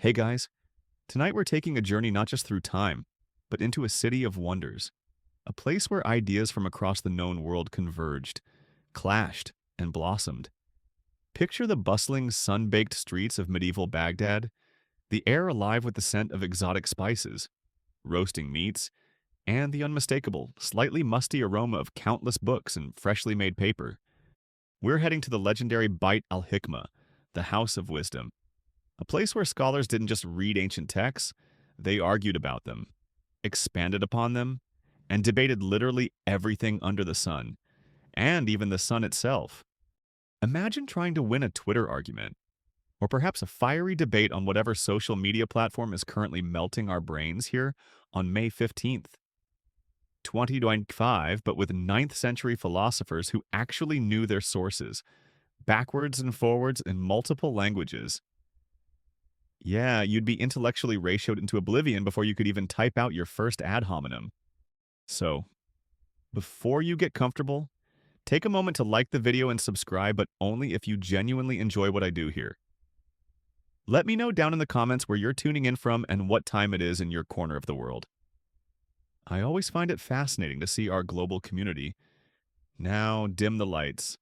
Hey guys, tonight we're taking a journey not just through time, but into a city of wonders, a place where ideas from across the known world converged, clashed, and blossomed. Picture the bustling, sun-baked streets of medieval Baghdad, the air alive with the scent of exotic spices, roasting meats, and the unmistakable, slightly musty aroma of countless books and freshly made paper. We're heading to the legendary Bayt al-Hikma, the House of Wisdom, a place where scholars didn't just read ancient texts, they argued about them, expanded upon them, and debated literally everything under the sun, and even the sun itself. Imagine trying to win a Twitter argument, or perhaps a fiery debate on whatever social media platform is currently melting our brains here on May 15th. 2025, but with ninth century philosophers who actually knew their sources, backwards and forwards in multiple languages. Yeah, you'd be intellectually ratioed into oblivion before you could even type out your first ad hominem. So, before you get comfortable, take a moment to like the video and subscribe, but only if you genuinely enjoy what I do here. Let me know down in the comments where you're tuning in from and what time it is in your corner of the world. I always find it fascinating to see our global community. Now, dim the lights.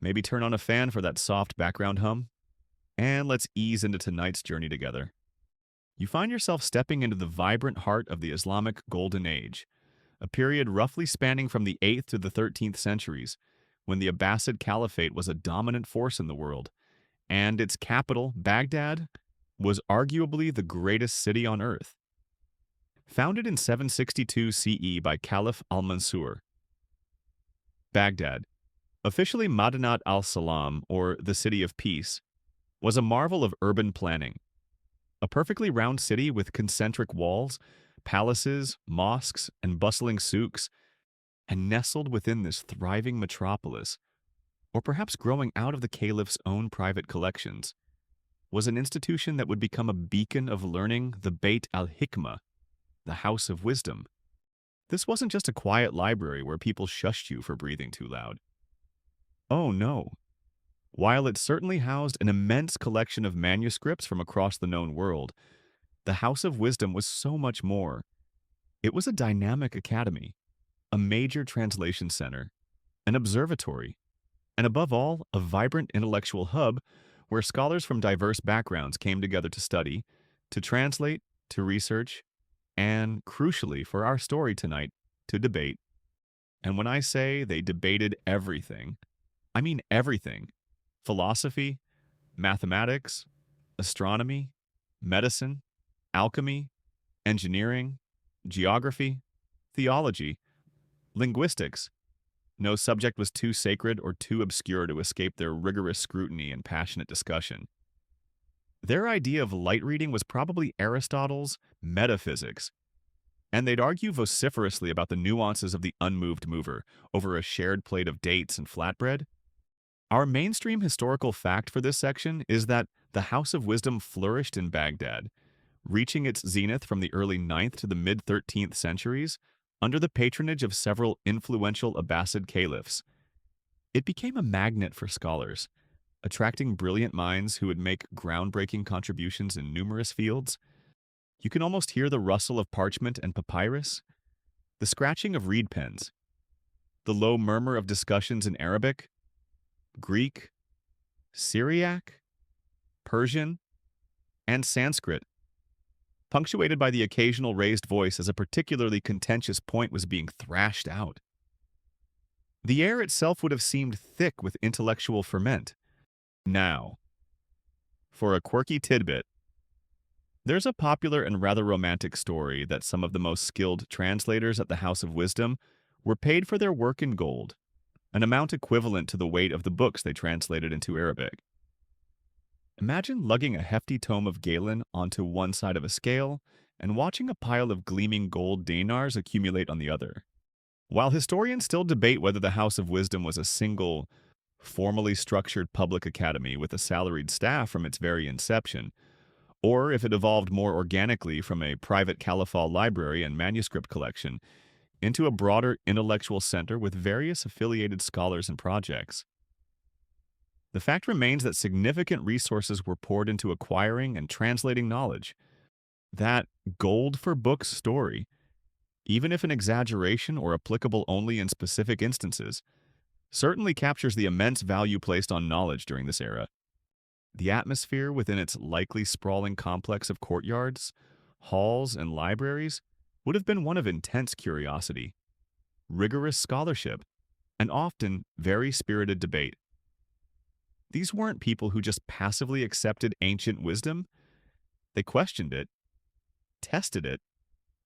Maybe turn on a fan for that soft background hum. And let's ease into tonight's journey together. You find yourself stepping into the vibrant heart of the Islamic Golden Age, a period roughly spanning from the 8th to the 13th centuries, when the Abbasid Caliphate was a dominant force in the world, and its capital, Baghdad, was arguably the greatest city on earth. Founded in 762 CE by Caliph al-Mansur, Baghdad, officially Madinat al-Salam, or the City of Peace, was a marvel of urban planning. A perfectly round city with concentric walls, palaces, mosques, and bustling souks, and nestled within this thriving metropolis, or perhaps growing out of the caliph's own private collections, was an institution that would become a beacon of learning, the Bayt al-Hikma, the House of Wisdom. This wasn't just a quiet library where people shushed you for breathing too loud. Oh no. While it certainly housed an immense collection of manuscripts from across the known world, the House of Wisdom was so much more. It was a dynamic academy, a major translation center, an observatory, and above all, a vibrant intellectual hub where scholars from diverse backgrounds came together to study, to translate, to research, and, crucially for our story tonight, to debate. And when I say they debated everything, I mean everything. Philosophy, mathematics, astronomy, medicine, alchemy, engineering, geography, theology, linguistics. No subject was too sacred or too obscure to escape their rigorous scrutiny and passionate discussion. Their idea of light reading was probably Aristotle's metaphysics, and they'd argue vociferously about the nuances of the unmoved mover over a shared plate of dates and flatbread. Our mainstream historical fact for this section is that the House of Wisdom flourished in Baghdad, reaching its zenith from the early 9th to the mid-13th centuries under the patronage of several influential Abbasid caliphs. It became a magnet for scholars, attracting brilliant minds who would make groundbreaking contributions in numerous fields. You can almost hear the rustle of parchment and papyrus, the scratching of reed pens, the low murmur of discussions in Arabic, Greek, Syriac, Persian, and Sanskrit, punctuated by the occasional raised voice as a particularly contentious point was being thrashed out. The air itself would have seemed thick with intellectual ferment. Now, for a quirky tidbit, there's a popular and rather romantic story that some of the most skilled translators at the House of Wisdom were paid for their work in gold, an amount equivalent to the weight of the books they translated into Arabic. Imagine lugging a hefty tome of Galen onto one side of a scale and watching a pile of gleaming gold dinars accumulate on the other. While historians still debate whether the House of Wisdom was a single, formally structured public academy with a salaried staff from its very inception, or if it evolved more organically from a private caliphal library and manuscript collection into a broader intellectual center with various affiliated scholars and projects. The fact remains that significant resources were poured into acquiring and translating knowledge. That gold for books story, even if an exaggeration or applicable only in specific instances, certainly captures the immense value placed on knowledge during this era. The atmosphere within its likely sprawling complex of courtyards, halls, and libraries would have been one of intense curiosity, rigorous scholarship, and often very spirited debate. These weren't people who just passively accepted ancient wisdom, they questioned it, tested it,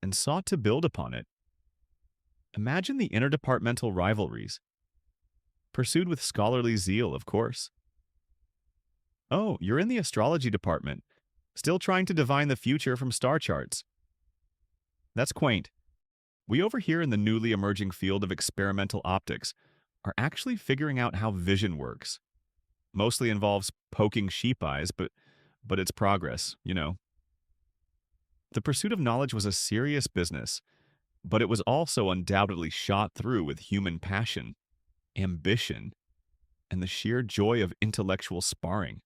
and sought to build upon it. Imagine the interdepartmental rivalries, pursued with scholarly zeal, of course. Oh, you're in the astrology department, still trying to divine the future from star charts. That's quaint. We over here in the newly emerging field of experimental optics are actually figuring out how vision works. Mostly involves poking sheep eyes, but it's progress. The pursuit of knowledge was a serious business, but it was also undoubtedly shot through with human passion, ambition, and the sheer joy of intellectual sparring.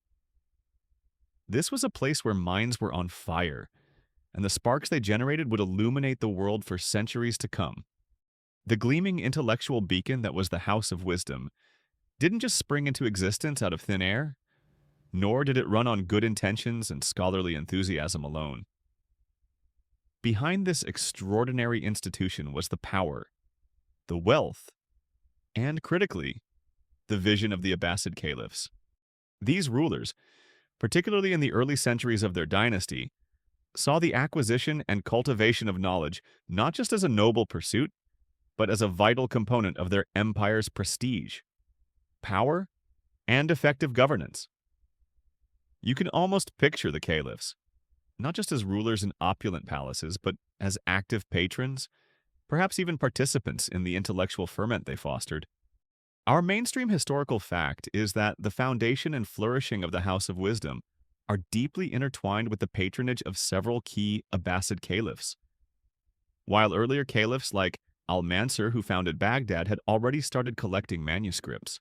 This was a place where minds were on fire, and the sparks they generated would illuminate the world for centuries to come. The gleaming intellectual beacon that was the House of Wisdom didn't just spring into existence out of thin air, nor did it run on good intentions and scholarly enthusiasm alone. Behind this extraordinary institution was the power, the wealth, and, critically, the vision of the Abbasid caliphs. These rulers, particularly in the early centuries of their dynasty, saw the acquisition and cultivation of knowledge not just as a noble pursuit, but as a vital component of their empire's prestige, power, and effective governance. You can almost picture the caliphs, not just as rulers in opulent palaces, but as active patrons, perhaps even participants in the intellectual ferment they fostered. Our mainstream historical fact is that the foundation and flourishing of the House of Wisdom are deeply intertwined with the patronage of several key Abbasid caliphs. While earlier caliphs like Al-Mansur, who founded Baghdad, had already started collecting manuscripts,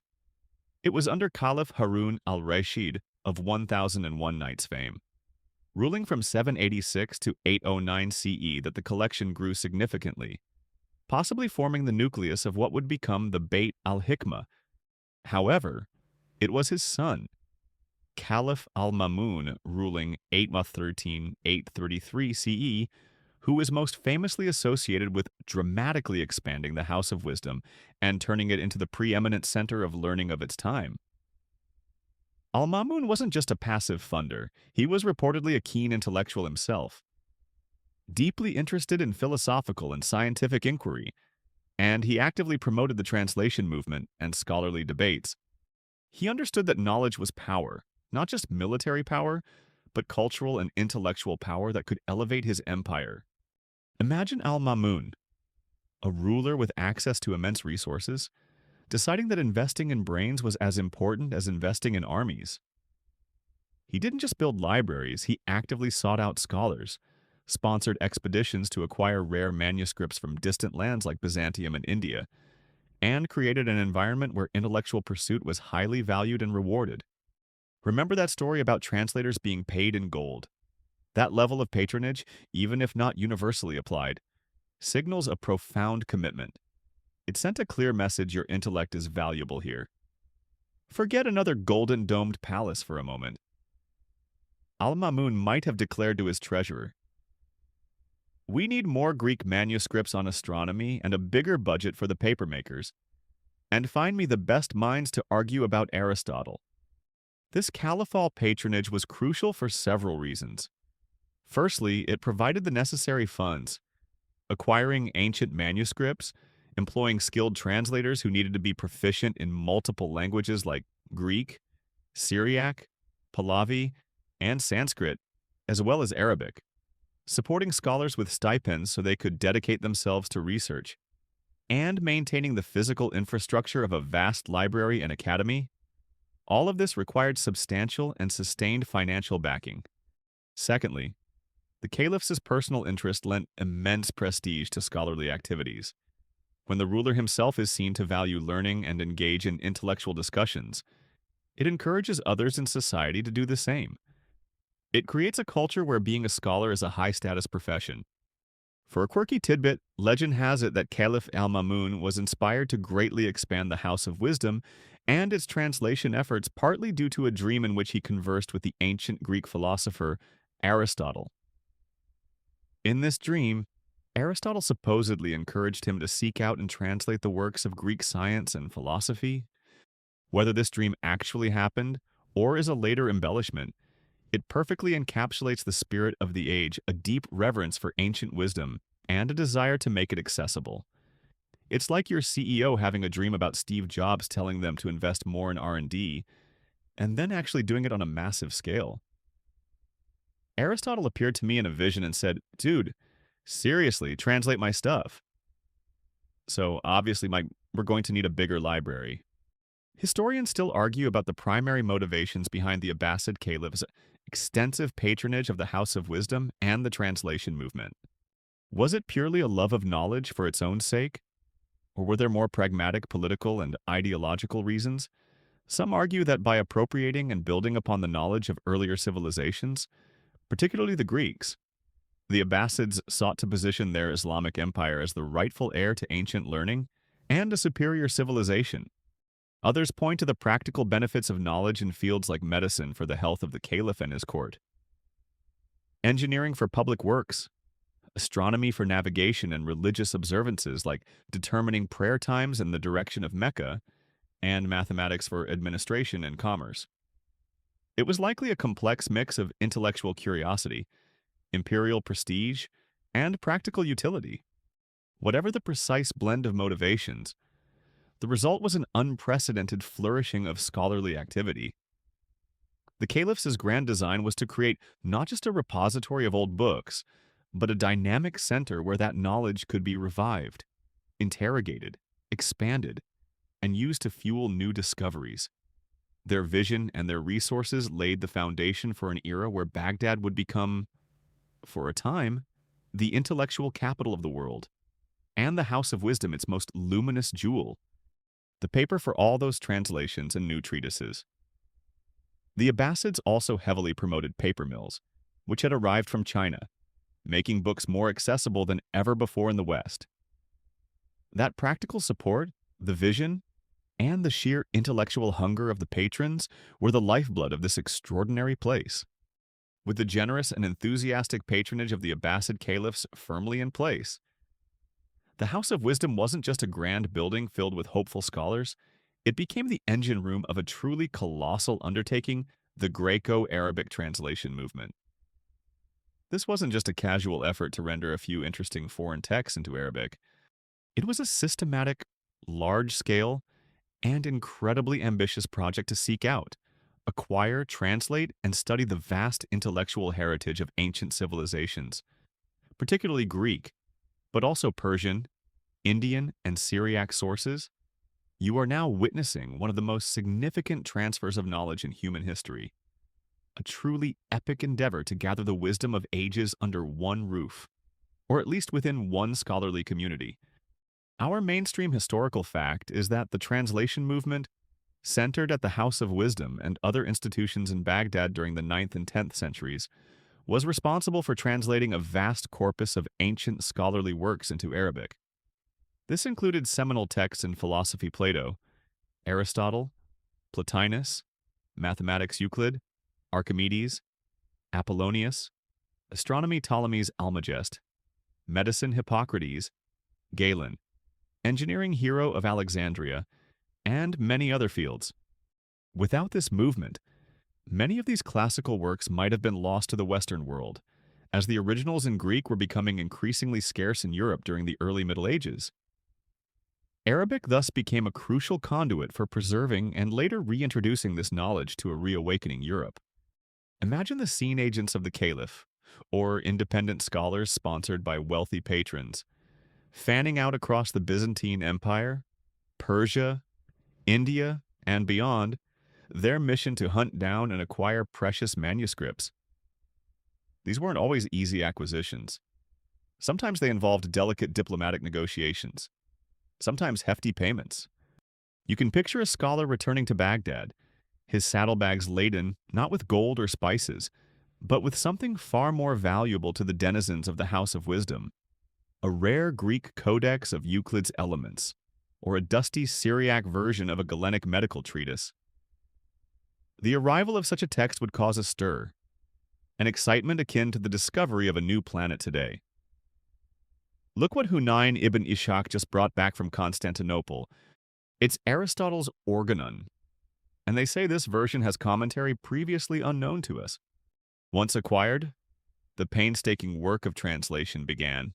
it was under Caliph Harun al-Rashid of 1001 Nights fame, ruling from 786 to 809 CE, that the collection grew significantly, possibly forming the nucleus of what would become the Bayt al-Hikma. However, it was his son, Caliph al-Mamun, ruling 833 CE, who is most famously associated with dramatically expanding the House of Wisdom and turning it into the preeminent center of learning of its time. Al-Mamun wasn't just a passive funder, he was reportedly a keen intellectual himself, deeply interested in philosophical and scientific inquiry, and he actively promoted the translation movement and scholarly debates. He understood that knowledge was power, not just military power, but cultural and intellectual power that could elevate his empire. Imagine Al-Mamun, a ruler with access to immense resources, deciding that investing in brains was as important as investing in armies. He didn't just build libraries, he actively sought out scholars, sponsored expeditions to acquire rare manuscripts from distant lands like Byzantium and India, and created an environment where intellectual pursuit was highly valued and rewarded. Remember that story about translators being paid in gold? That level of patronage, even if not universally applied, signals a profound commitment. It sent a clear message your intellect is valuable here. Forget another golden-domed palace for a moment. Al-Mamun might have declared to his treasurer, "We need more Greek manuscripts on astronomy and a bigger budget for the papermakers, and find me the best minds to argue about Aristotle." This caliphal patronage was crucial for several reasons. Firstly, it provided the necessary funds, acquiring ancient manuscripts, employing skilled translators who needed to be proficient in multiple languages like Greek, Syriac, Pahlavi, and Sanskrit, as well as Arabic, supporting scholars with stipends so they could dedicate themselves to research, and maintaining the physical infrastructure of a vast library and academy. All of this required substantial and sustained financial backing. Secondly, the caliph's personal interest lent immense prestige to scholarly activities. When the ruler himself is seen to value learning and engage in intellectual discussions, It encourages others in society to do the same. It creates a culture where being a scholar is a high-status profession. For a quirky tidbit, legend has it that Caliph al-Mamun was inspired to greatly expand the House of Wisdom and its translation efforts partly due to a dream in which he conversed with the ancient Greek philosopher Aristotle. In this dream, Aristotle supposedly encouraged him to seek out and translate the works of Greek science and philosophy. Whether this dream actually happened or is a later embellishment, it perfectly encapsulates the spirit of the age, a deep reverence for ancient wisdom, and a desire to make it accessible. It's like your CEO having a dream about Steve Jobs telling them to invest more in R&D, and then actually doing it on a massive scale. Aristotle appeared to me in a vision and said, "Dude, seriously, translate my stuff." So obviously we're going to need a bigger library. Historians still argue about the primary motivations behind the Abbasid caliphs' extensive patronage of the House of Wisdom and the translation movement. Was it purely a love of knowledge for its own sake? Or were there more pragmatic political and ideological reasons? Some argue that by appropriating and building upon the knowledge of earlier civilizations, particularly the Greeks, the Abbasids sought to position their Islamic empire as the rightful heir to ancient learning and a superior civilization. Others point to the practical benefits of knowledge in fields like medicine for the health of the caliph and his court, engineering for public works, astronomy for navigation and religious observances like determining prayer times in the direction of Mecca, and mathematics for administration and commerce. It was likely a complex mix of intellectual curiosity, imperial prestige, and practical utility. Whatever the precise blend of motivations, the result was an unprecedented flourishing of scholarly activity. The caliph's grand design was to create not just a repository of old books, but a dynamic center where that knowledge could be revived, interrogated, expanded, and used to fuel new discoveries. Their vision and their resources laid the foundation for an era where Baghdad would become, for a time, the intellectual capital of the world, and the House of Wisdom its most luminous jewel, the paper for all those translations and new treatises. The Abbasids also heavily promoted paper mills, which had arrived from China, making books more accessible than ever before in the West. That practical support, the vision, and the sheer intellectual hunger of the patrons were the lifeblood of this extraordinary place. With the generous and enthusiastic patronage of the Abbasid caliphs firmly in place, the House of Wisdom wasn't just a grand building filled with hopeful scholars, it became the engine room of a truly colossal undertaking, the Greco-Arabic translation movement. This wasn't just a casual effort to render a few interesting foreign texts into Arabic. It was a systematic, large-scale, and incredibly ambitious project to seek out, acquire, translate, and study the vast intellectual heritage of ancient civilizations, particularly Greek, but also Persian, Indian, and Syriac sources. You are now witnessing one of the most significant transfers of knowledge in human history, a truly epic endeavor to gather the wisdom of ages under one roof, or at least within one scholarly community. Our mainstream historical fact is that the translation movement, centered at the House of Wisdom and other institutions in Baghdad during the 9th and 10th centuries, was responsible for translating a vast corpus of ancient scholarly works into Arabic. This included seminal texts in philosophy Plato, Aristotle, Plotinus, mathematics Euclid, Archimedes, Apollonius, astronomy Ptolemy's Almagest, medicine Hippocrates, Galen, engineering Hero of Alexandria, and many other fields. Without this movement, many of these classical works might have been lost to the Western world, as the originals in Greek were becoming increasingly scarce in Europe during the early Middle Ages. Arabic thus became a crucial conduit for preserving and later reintroducing this knowledge to a reawakening Europe. Imagine the scene agents of the Caliph, or independent scholars sponsored by wealthy patrons, fanning out across the Byzantine Empire, Persia, India, and beyond, their mission to hunt down and acquire precious manuscripts. These weren't always easy acquisitions. Sometimes they involved delicate diplomatic negotiations, sometimes hefty payments. You can picture a scholar returning to Baghdad, his saddlebags laden not with gold or spices, but with something far more valuable to the denizens of the House of Wisdom, a rare Greek codex of Euclid's Elements, or a dusty Syriac version of a Galenic medical treatise. The arrival of such a text would cause a stir, an excitement akin to the discovery of a new planet today. Look what Hunayn ibn Ishaq just brought back from Constantinople. It's Aristotle's Organon, and they say this version has commentary previously unknown to us. Once acquired, the painstaking work of translation began.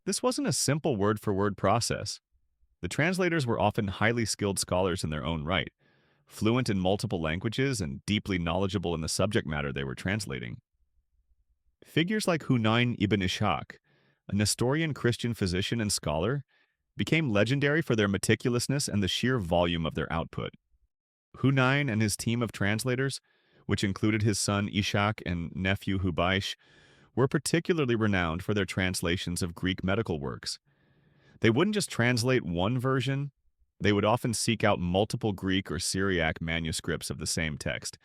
This wasn't a simple word-for-word process. The translators were often highly skilled scholars in their own right, fluent in multiple languages and deeply knowledgeable in the subject matter they were translating. Figures like Hunayn ibn Ishaq, a Nestorian Christian physician and scholar, became legendary for their meticulousness and the sheer volume of their output. Hunayn and his team of translators, which included his son Ishaq and nephew Hubaysh, were particularly renowned for their translations of Greek medical works. They wouldn't just translate one version, they would often seek out multiple Greek or Syriac manuscripts of the same text,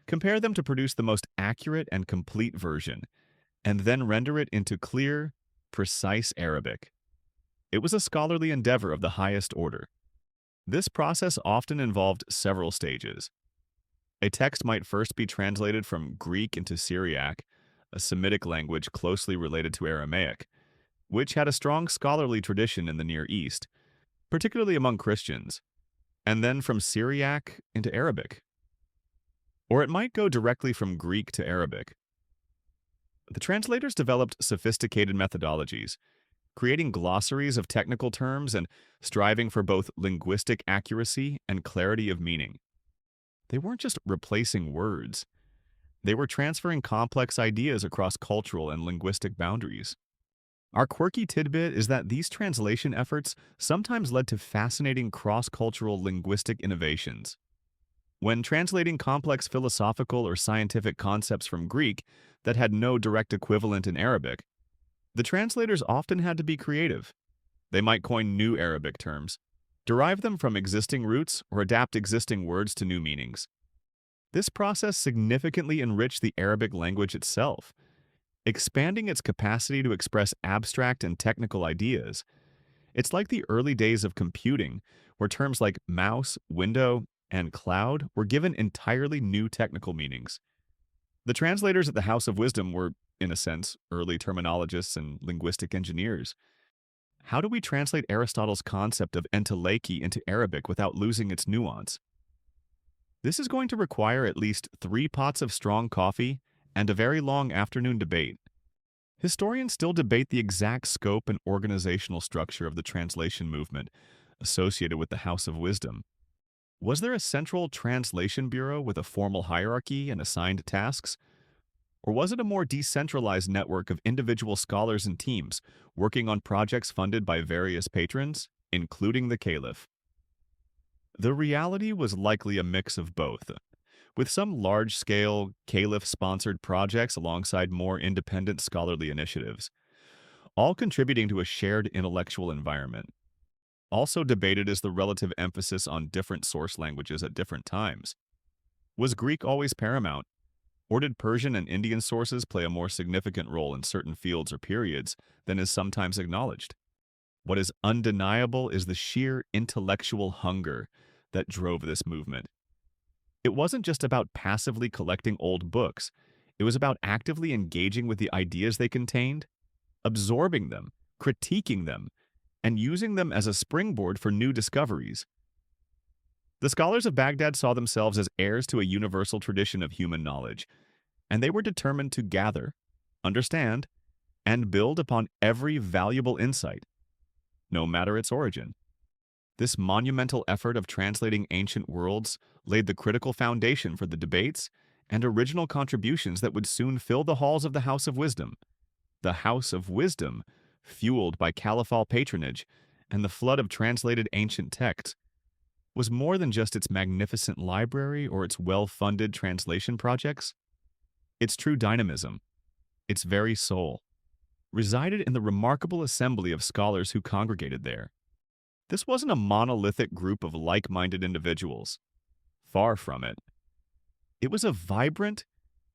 compare them to produce the most accurate and complete version, and then render it into clear, precise Arabic. It was a scholarly endeavor of the highest order. This process often involved several stages. A text might first be translated from Greek into Syriac, a Semitic language closely related to Aramaic, which had a strong scholarly tradition in the Near East, particularly among Christians, and then from Syriac into Arabic. Or it might go directly from Greek to Arabic. The translators developed sophisticated methodologies, creating glossaries of technical terms and striving for both linguistic accuracy and clarity of meaning. They weren't just replacing words. They were transferring complex ideas across cultural and linguistic boundaries. Our quirky tidbit is that these translation efforts sometimes led to fascinating cross-cultural linguistic innovations. When translating complex philosophical or scientific concepts from Greek that had no direct equivalent in Arabic, the translators often had to be creative. They might coin new Arabic terms, derive them from existing roots, or adapt existing words to new meanings. This process significantly enriched the Arabic language itself, expanding its capacity to express abstract and technical ideas. It's like the early days of computing, where terms like mouse, window, and cloud were given entirely new technical meanings. The translators at the House of Wisdom were, in a sense, early terminologists and linguistic engineers. How do we translate Aristotle's concept of entelechy into Arabic without losing its nuance? This is going to require at least 3 pots of strong coffee and a very long afternoon debate. Historians still debate the exact scope and organizational structure of the translation movement associated with the House of Wisdom. Was there a central translation bureau with a formal hierarchy and assigned tasks? Or was it a more decentralized network of individual scholars and teams working on projects funded by various patrons, including the Caliph? The reality was likely a mix of both, with some large-scale Caliph-sponsored projects alongside more independent scholarly initiatives, all contributing to a shared intellectual environment. Also debated is the relative emphasis on different source languages at different times. Was Greek always paramount, or did Persian and Indian sources play a more significant role in certain fields or periods than is sometimes acknowledged? What is undeniable is the sheer intellectual hunger that drove this movement. It wasn't just about passively collecting old books. It was about actively engaging with the ideas they contained, absorbing them, critiquing them, and using them as a springboard for new discoveries. The scholars of Baghdad saw themselves as heirs to a universal tradition of human knowledge, and they were determined to gather, understand, and build upon every valuable insight, no matter its origin. This monumental effort of translating ancient worlds laid the critical foundation for the debates and original contributions that would soon fill the halls of the House of Wisdom. The House of Wisdom, fueled by caliphal patronage and the flood of translated ancient texts, was more than just its magnificent library or its well-funded translation projects. Its true dynamism, its very soul, resided in the remarkable assembly of scholars who congregated there. This wasn't a monolithic group of like-minded individuals. far from it. It was a vibrant,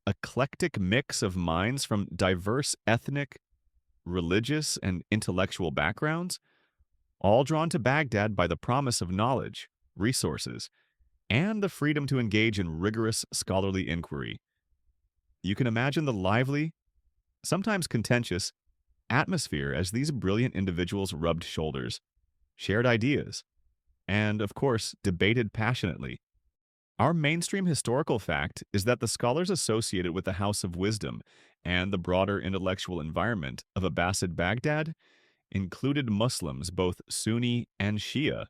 eclectic mix of minds from diverse ethnic, religious, and intellectual backgrounds, all drawn to Baghdad by the promise of knowledge, resources, and the freedom to engage in rigorous scholarly inquiry. You can imagine the lively, sometimes contentious, atmosphere as these brilliant individuals rubbed shoulders, shared ideas, and, of course, debated passionately. Our mainstream historical fact is that the scholars associated with the House of Wisdom and the broader intellectual environment of Abbasid Baghdad included Muslims, both Sunni and Shia,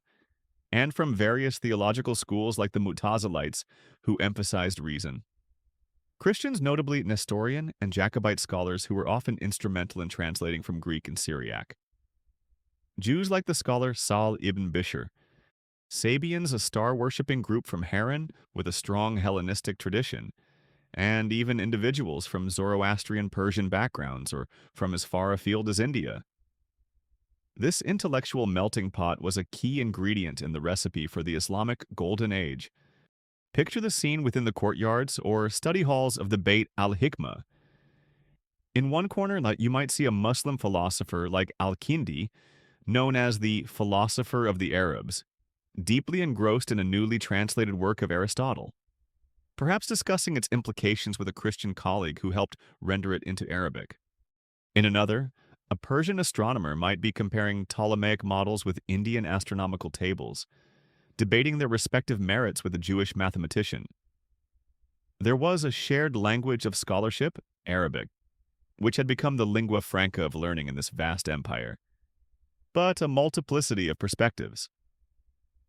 and from various theological schools like the Mu'tazilites, who emphasized reason. Christians, notably Nestorian and Jacobite scholars who were often instrumental in translating from Greek and Syriac. Jews like the scholar Sal ibn Bishr, Sabians, a star-worshipping group from Haran with a strong Hellenistic tradition, and even individuals from Zoroastrian Persian backgrounds or from as far afield as India. This intellectual melting pot was a key ingredient in the recipe for the Islamic Golden Age. Picture the scene within the courtyards or study halls of the Bayt al-Hikma. In one corner, you might see a Muslim philosopher like Al-Kindi, known as the philosopher of the Arabs, deeply engrossed in a newly translated work of Aristotle, perhaps discussing its implications with a Christian colleague who helped render it into Arabic. In another, a Persian astronomer might be comparing Ptolemaic models with Indian astronomical tables, debating their respective merits with a Jewish mathematician. There was a shared language of scholarship, Arabic, which had become the lingua franca of learning in this vast empire, but a multiplicity of perspectives.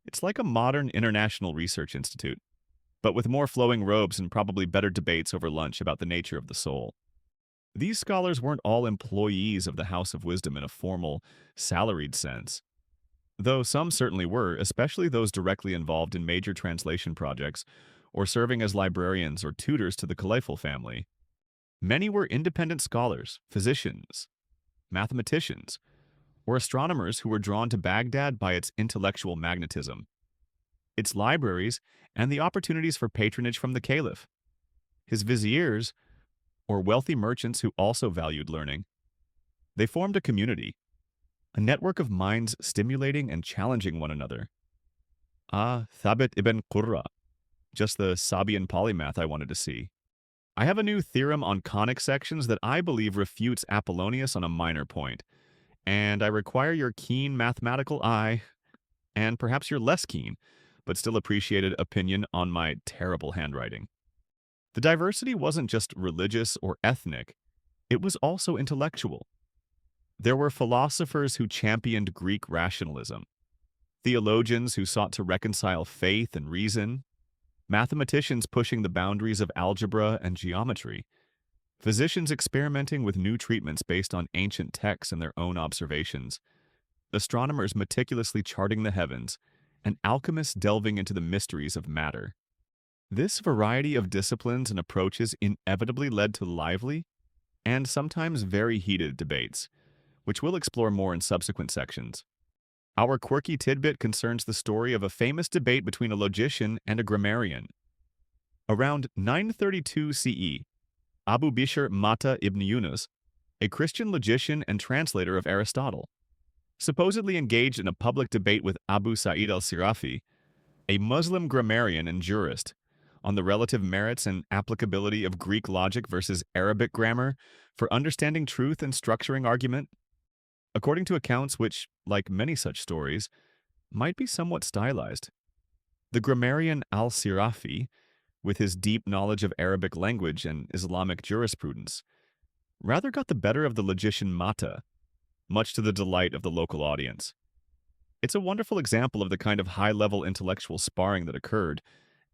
It's like a modern international research institute, but with more flowing robes and probably better debates over lunch about the nature of the soul. These scholars weren't all employees of the House of Wisdom in a formal, salaried sense, though some certainly were, especially those directly involved in major translation projects or serving as librarians or tutors to the caliphal family. Many were independent scholars, physicians, mathematicians, or astronomers who were drawn to Baghdad by its intellectual magnetism, its libraries, and the opportunities for patronage from the caliph, his viziers, or wealthy merchants who also valued learning. They formed a community, a network of minds stimulating and challenging one another. Thabit ibn Qurra, just the Sabian polymath I wanted to see. I have a new theorem on conic sections that I believe refutes Apollonius on a minor point, and I require your keen mathematical eye, and perhaps your less keen, but still appreciated opinion on my terrible handwriting. The diversity wasn't just religious or ethnic, it was also intellectual. There were philosophers who championed Greek rationalism, theologians who sought to reconcile faith and reason, mathematicians pushing the boundaries of algebra and geometry, physicians experimenting with new treatments based on ancient texts and their own observations, astronomers meticulously charting the heavens, and alchemists delving into the mysteries of matter. This variety of disciplines and approaches inevitably led to lively and sometimes very heated debates, which we'll explore more in subsequent sections. Our quirky tidbit concerns the story of a famous debate between a logician and a grammarian. Around 932 CE, Abu Bishr Mata ibn Yunus, a Christian logician and translator of Aristotle, supposedly engaged in a public debate with Abu Sa'id al-Sirafi, a Muslim grammarian and jurist, on the relative merits and applicability of Greek logic versus Arabic grammar for understanding truth and structuring argument. According to accounts which, like many such stories, might be somewhat stylized, the grammarian al-Sirafi, with his deep knowledge of Arabic language and Islamic jurisprudence, rather got the better of the logician Mata, much to the delight of the local audience. It's a wonderful example of the kind of high-level intellectual sparring that occurred,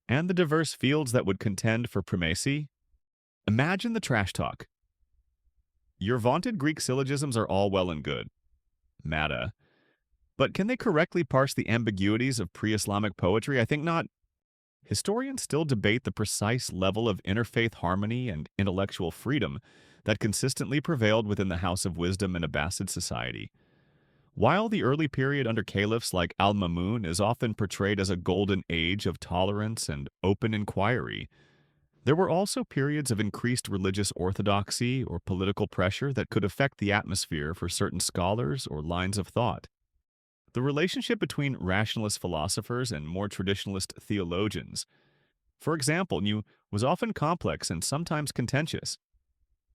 and the diverse fields that would contend for primacy. Imagine the trash talk. Your vaunted Greek syllogisms are all well and good, Mata, but can they correctly parse the ambiguities of pre-Islamic poetry? I think not. Historians still debate the precise level of interfaith harmony and intellectual freedom that consistently prevailed within the House of Wisdom in Abbasid society. While the early period under caliphs like Al-Mamun is often portrayed as a golden age of tolerance and open inquiry, there were also periods of increased religious orthodoxy or political pressure that could affect the atmosphere for certain scholars or lines of thought. The relationship between rationalist philosophers and more traditionalist theologians, for example, was often complex and sometimes contentious.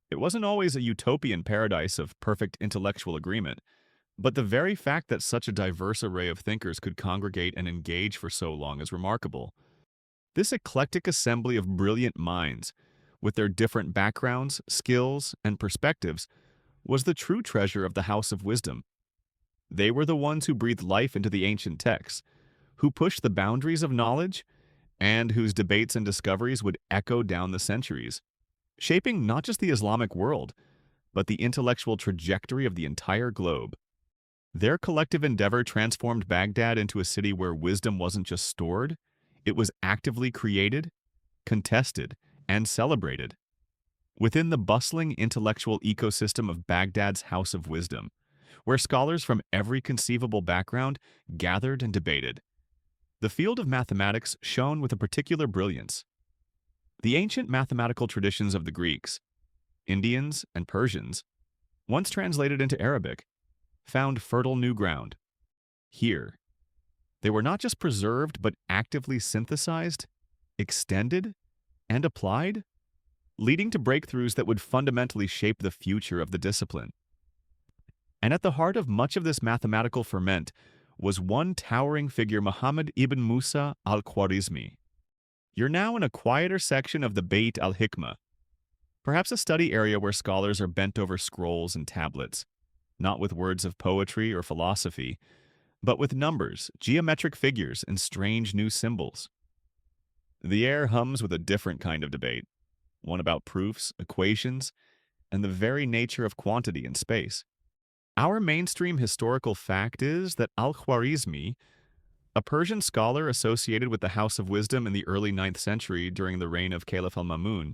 It wasn't always a utopian paradise of perfect intellectual agreement, but the very fact that such a diverse array of thinkers could congregate and engage for so long is remarkable. This eclectic assembly of brilliant minds, with their different backgrounds, skills, and perspectives, was the true treasure of the House of Wisdom. They were the ones who breathed life into the ancient texts, who pushed the boundaries of knowledge, and whose debates and discoveries would echo down the centuries, shaping not just the Islamic world, but the intellectual trajectory of the entire globe. Their collective endeavor transformed Baghdad into a city where wisdom wasn't just stored, it was actively created, contested, and celebrated. Within the bustling intellectual ecosystem of Baghdad's House of Wisdom, where scholars from every conceivable background gathered and debated, the field of mathematics shone with a particular brilliance. The ancient mathematical traditions of the Greeks, Indians, and Persians, once translated into Arabic, found fertile new ground. Here, they were not just preserved but actively synthesized, extended, and applied, leading to breakthroughs that would fundamentally shape the future of the discipline. And at the heart of much of this mathematical ferment was one towering figure, Muhammad ibn Musa al-Khwarizmi. You're now in a quieter section of the Bayt al-Hikma, perhaps a study area where scholars are bent over scrolls and tablets, not with words of poetry or philosophy, but with numbers, geometric figures, and strange new symbols. The air hums with a different kind of debate, one about proofs, equations, and the very nature of quantity and space. Our mainstream historical fact is that Al-Khwarizmi, a Persian scholar associated with the House of Wisdom in the early 9th century during the reign of Caliph al-Mamun,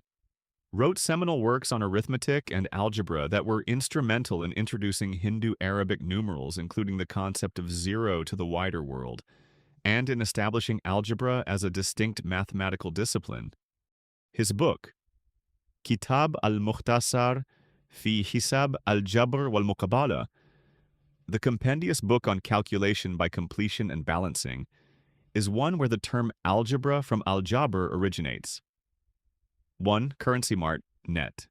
wrote seminal works on arithmetic and algebra that were instrumental in introducing Hindu-Arabic numerals, including the concept of zero to the wider world, and in establishing algebra as a distinct mathematical discipline. His book, Kitab al-Mukhtasar fi Hisab al-Jabr wal-Muqabala, the compendious book on calculation by completion and balancing, is one where the term algebra from al-Jabr originates. 1. Currency Mart Net.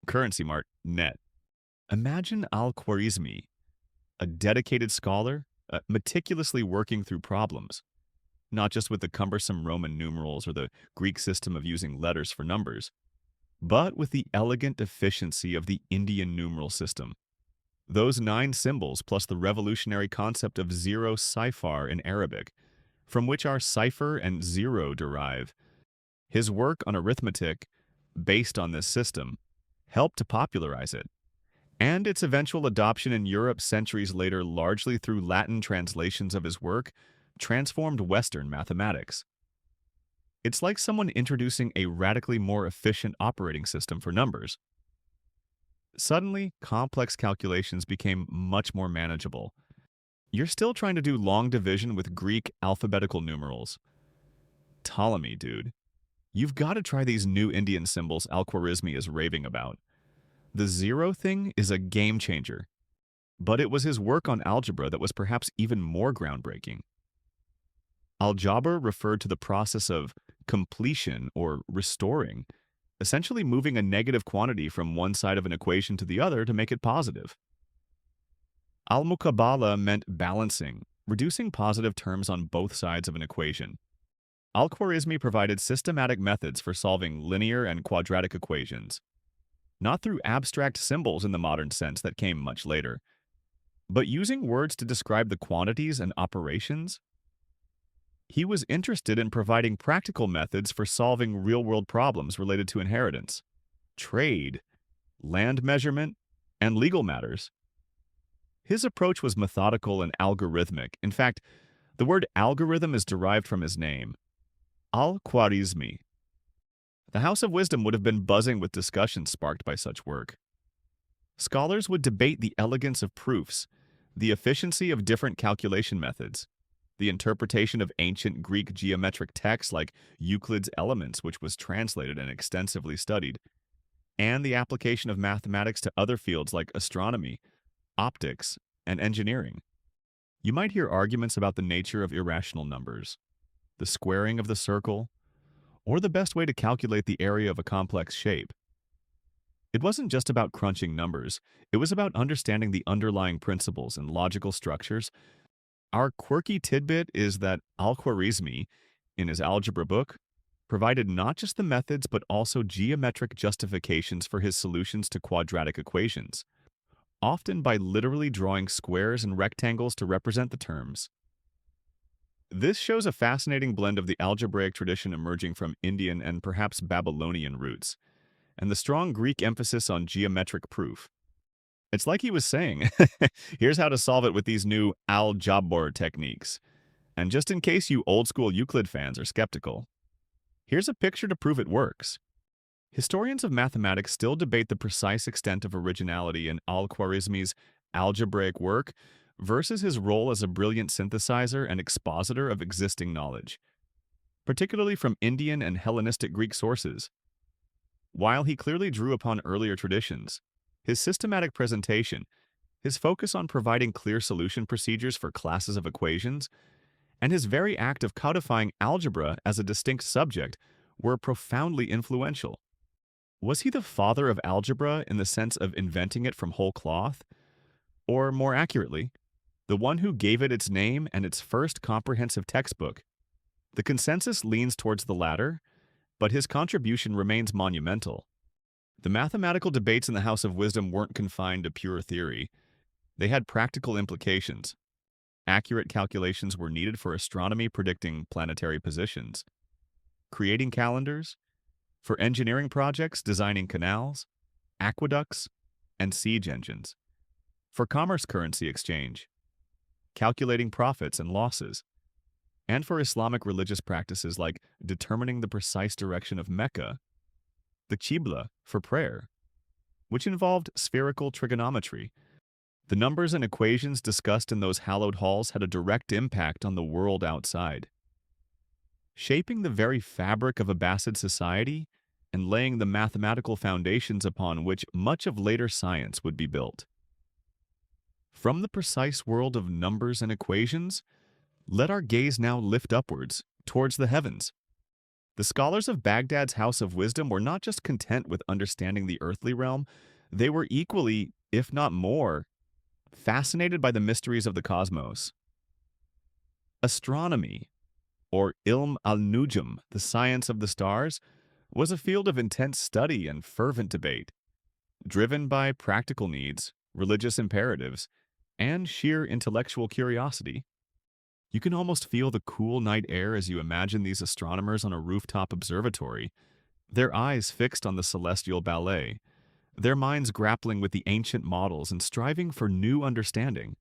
Currency Mart Net. Imagine Al-Khwarizmi, a dedicated scholar, meticulously working through problems, not just with the cumbersome Roman numerals or the Greek system of using letters for numbers, but with the elegant efficiency of the Indian numeral system. Those 9 symbols plus the revolutionary concept of zero cipher in Arabic, from which our cipher and zero derive. His work on arithmetic, based on this system, helped to popularize it, and its eventual adoption in Europe centuries later, largely through Latin translations of his work, transformed Western mathematics. It's like someone introducing a radically more efficient operating system for numbers. Suddenly, complex calculations became much more manageable. You're still trying to do long division with Greek alphabetical numerals. Ptolemy, dude. You've got to try these new Indian symbols Al-Khwarizmi is raving about. The zero thing is a game changer, but it was his work on algebra that was perhaps even more groundbreaking. Al-Jabr referred to the process of completion or restoring, essentially moving a negative quantity from one side of an equation to the other to make it positive. Al-Muqabala meant balancing, reducing positive terms on both sides of an equation. Al-Khwarizmi provided systematic methods for solving linear and quadratic equations, not through abstract symbols in the modern sense that came much later, but using words to describe the quantities and operations. He was interested in providing practical methods for solving real-world problems related to inheritance, trade, land measurement, and legal matters. His approach was methodical and algorithmic. In fact, the word algorithm is derived from his name, Al-Khwarizmi. The House of Wisdom would have been buzzing with discussions sparked by such work. Scholars would debate the elegance of proofs, The efficiency of different calculation methods, the interpretation of ancient Greek geometric texts like Euclid's Elements, which was translated and extensively studied, and the application of mathematics to other fields like astronomy, optics, and engineering. You might hear arguments about the nature of irrational numbers, the squaring of the circle, or the best way to calculate the area of a complex shape. It wasn't just about crunching numbers, it was about understanding the underlying principles and logical structures. Our quirky tidbit is that Al-Khwarizmi, in his algebra book, provided not just the methods but also geometric justifications for his solutions to quadratic equations, often by literally drawing squares and rectangles to represent the terms. This shows a fascinating blend of the algebraic tradition emerging from Indian and perhaps Babylonian roots, and the strong Greek emphasis on geometric proof. It's like he was saying, here's how to solve it with these new al-Jabr techniques. And just in case you old-school Euclid fans are skeptical, here's a picture to prove it works. Historians of mathematics still debate the precise extent of originality in Al-Khwarizmi's algebraic work versus his role as a brilliant synthesizer and expositor of existing knowledge, particularly from Indian and Hellenistic Greek sources. While he clearly drew upon earlier traditions, his systematic presentation, his focus on providing clear solution procedures for classes of equations, and his very act of codifying algebra as a distinct subject were profoundly influential. Was he the father of algebra in the sense of inventing it from whole cloth? Or, more accurately, the one who gave it its name and its first comprehensive textbook? The consensus leans towards the latter, but his contribution remains monumental. The mathematical debates in the House of Wisdom weren't confined to pure theory. They had practical implications. Accurate calculations were needed for astronomy predicting planetary positions, creating calendars, for engineering projects designing canals, aqueducts, and siege engines, for commerce currency exchange, calculating profits and losses, and for Islamic religious practices like determining the precise direction of Mecca, the Qibla for prayer, which involved spherical trigonometry. The numbers and equations discussed in those hallowed halls had a direct impact on the world outside, shaping the very fabric of Abbasid society and laying the mathematical foundations upon which much of later science would be built. From the precise world of numbers and equations, let our gaze now lift upwards, towards the heavens. The scholars of Baghdad's House of Wisdom were not just content with understanding the earthly realm, they were equally, if not more, fascinated by the mysteries of the cosmos. Astronomy, or ilm al-nujum, the science of the stars, was a field of intense study and fervent debate, driven by practical needs, religious imperatives, and sheer intellectual curiosity. You can almost feel the cool night air as you imagine these astronomers on a rooftop observatory, their eyes fixed on the celestial ballet, their minds grappling with the ancient models and striving for new understanding.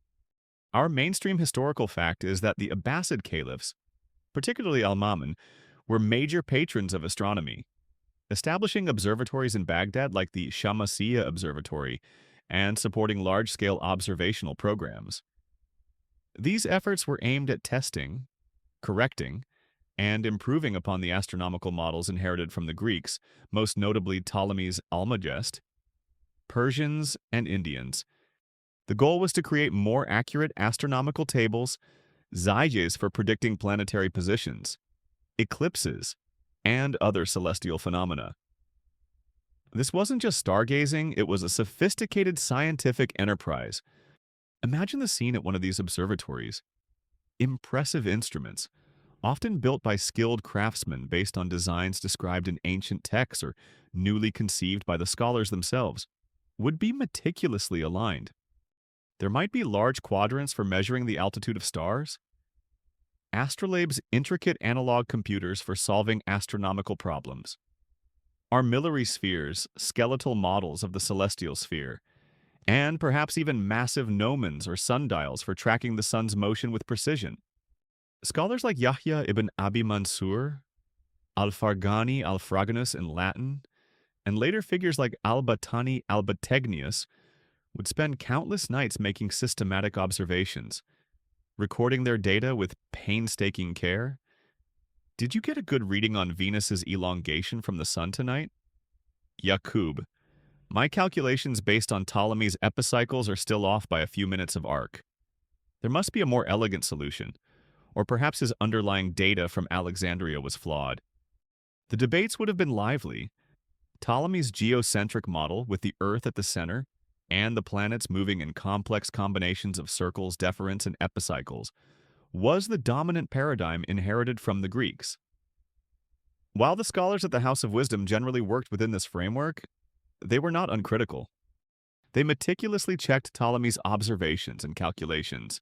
Our mainstream historical fact is that the Abbasid caliphs, particularly Al-Ma'mun, were major patrons of astronomy, establishing observatories in Baghdad like the Shamsiyya Observatory and supporting large-scale observational programs. These efforts were aimed at testing, correcting, and improving upon the astronomical models inherited from the Greeks, most notably Ptolemy's Almagest, Persians, and Indians. The goal was to create more accurate astronomical tables, zyges for predicting planetary positions, eclipses, and other celestial phenomena. This wasn't just stargazing, it was a sophisticated scientific enterprise. Imagine the scene at one of these observatories. Impressive instruments, often built by skilled craftsmen based on designs described in ancient texts or newly conceived by the scholars themselves, would be meticulously aligned. There might be large quadrants for measuring the altitude of stars, astrolabes' intricate analog computers for solving astronomical problems, armillary spheres, skeletal models of the celestial sphere, and perhaps even massive gnomons or sundials for tracking the sun's motion with precision. Scholars like Yahya ibn Abi Mansur, Al-Farghani al-Fraganus in Latin, and later figures like Al-Battani al-Bategnius would spend countless nights making systematic observations, recording their data with painstaking care. Did you get a good reading on Venus's elongation from the sun tonight? Yakub. My calculations based on Ptolemy's epicycles are still off by a few minutes of arc. There must be a more elegant solution, or perhaps his underlying data from Alexandria was flawed. The debates would have been lively. Ptolemy's geocentric model, with the Earth at the center, and the planets moving in complex combinations of circles, deferents, and epicycles, was the dominant paradigm inherited from the Greeks. While the scholars at the House of Wisdom generally worked within this framework, they were not uncritical. They meticulously checked Ptolemy's observations and calculations,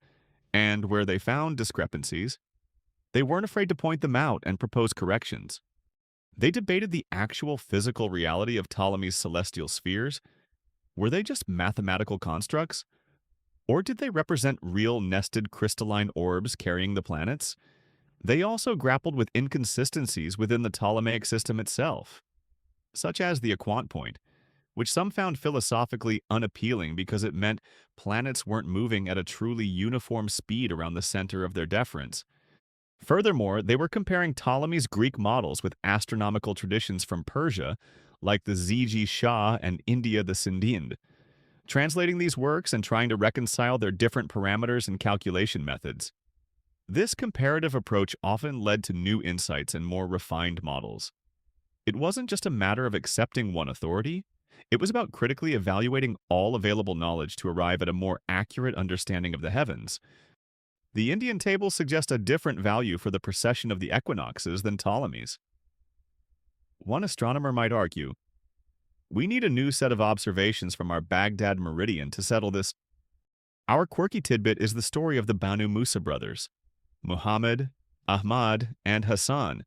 and where they found discrepancies, they weren't afraid to point them out and propose corrections. They debated the actual physical reality of Ptolemy's celestial spheres. Were they just mathematical constructs? Or did they represent real nested crystalline orbs carrying the planets? They also grappled with inconsistencies within the Ptolemaic system itself, such as the equant point, which some found philosophically unappealing because it meant planets weren't moving at a truly uniform speed around the center of their deferents. Furthermore, they were comparing Ptolemy's Greek models with astronomical traditions from Persia, like the Zigi Shah and India the Sindhind, translating these works and trying to reconcile their different parameters and calculation methods. This comparative approach often led to new insights and more refined models. It wasn't just a matter of accepting one authority, it was about critically evaluating all available knowledge to arrive at a more accurate understanding of the heavens. The Indian tables suggest a different value for the precession of the equinoxes than Ptolemy's. One astronomer might argue, we need a new set of observations from our Baghdad meridian to settle this. Our quirky tidbit is the story of the Banu Musa brothers, Muhammad, Ahmad, and Hassan,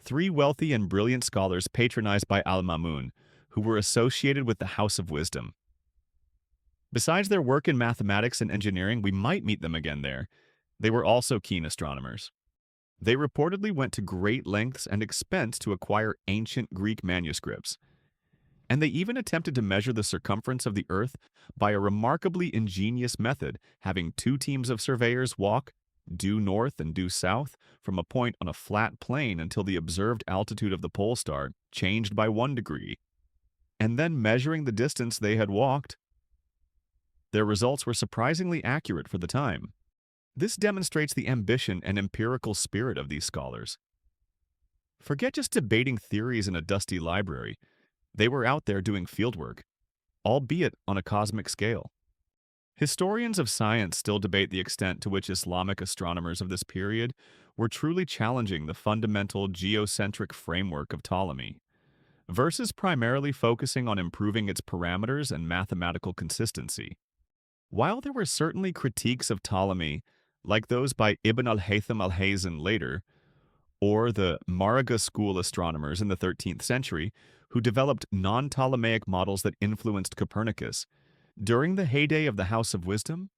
three wealthy and brilliant scholars patronized by Al-Mamun, who were associated with the House of Wisdom. Besides their work in mathematics and engineering, we might meet them again there. They were also keen astronomers. They reportedly went to great lengths and expense to acquire ancient Greek manuscripts, and they even attempted to measure the circumference of the Earth by a remarkably ingenious method, having two teams of surveyors walk, due north and due south, from a point on a flat plane until the observed altitude of the pole star changed by 1 degree, and then measuring the distance they had walked. Their results were surprisingly accurate for the time. This demonstrates the ambition and empirical spirit of these scholars. Forget just debating theories in a dusty library. They were out there doing fieldwork, albeit on a cosmic scale. Historians of science still debate the extent to which Islamic astronomers of this period were truly challenging the fundamental geocentric framework of Ptolemy, versus primarily focusing on improving its parameters and mathematical consistency. While there were certainly critiques of Ptolemy, like those by Ibn al-Haytham al-Hazan later, or the Mariga school astronomers in the 13th century, who developed non-Ptolemaic models that influenced Copernicus, during the heyday of the House of Wisdom,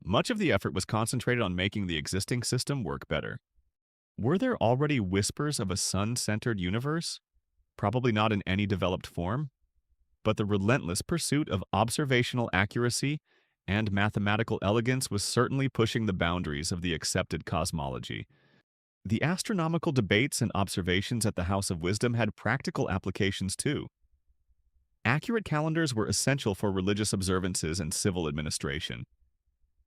much of the effort was concentrated on making the existing system work better. Were there already whispers of a sun-centered universe? Probably not in any developed form, but the relentless pursuit of observational accuracy and mathematical elegance was certainly pushing the boundaries of the accepted cosmology. The astronomical debates and observations at the House of Wisdom had practical applications too. Accurate calendars were essential for religious observances and civil administration.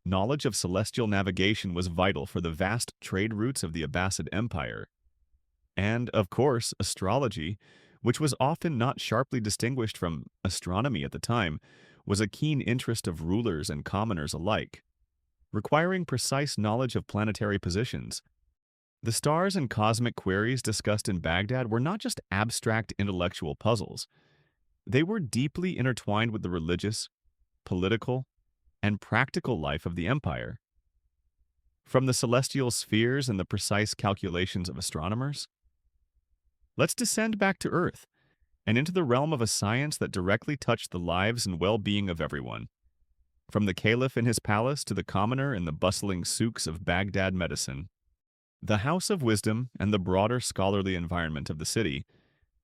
Knowledge of celestial navigation was vital for the vast trade routes of the Abbasid Empire. And, of course, astrology, which was often not sharply distinguished from astronomy at the time, was a keen interest of rulers and commoners alike, requiring precise knowledge of planetary positions. The stars and cosmic queries discussed in Baghdad were not just abstract intellectual puzzles. They were deeply intertwined with the religious, political, and practical life of the empire. From the celestial spheres and the precise calculations of astronomers, let's descend back to Earth and into the realm of a science that directly touched the lives and well-being of everyone, from the caliph in his palace to the commoner in the bustling souks of Baghdad medicine. The House of Wisdom and the broader scholarly environment of the city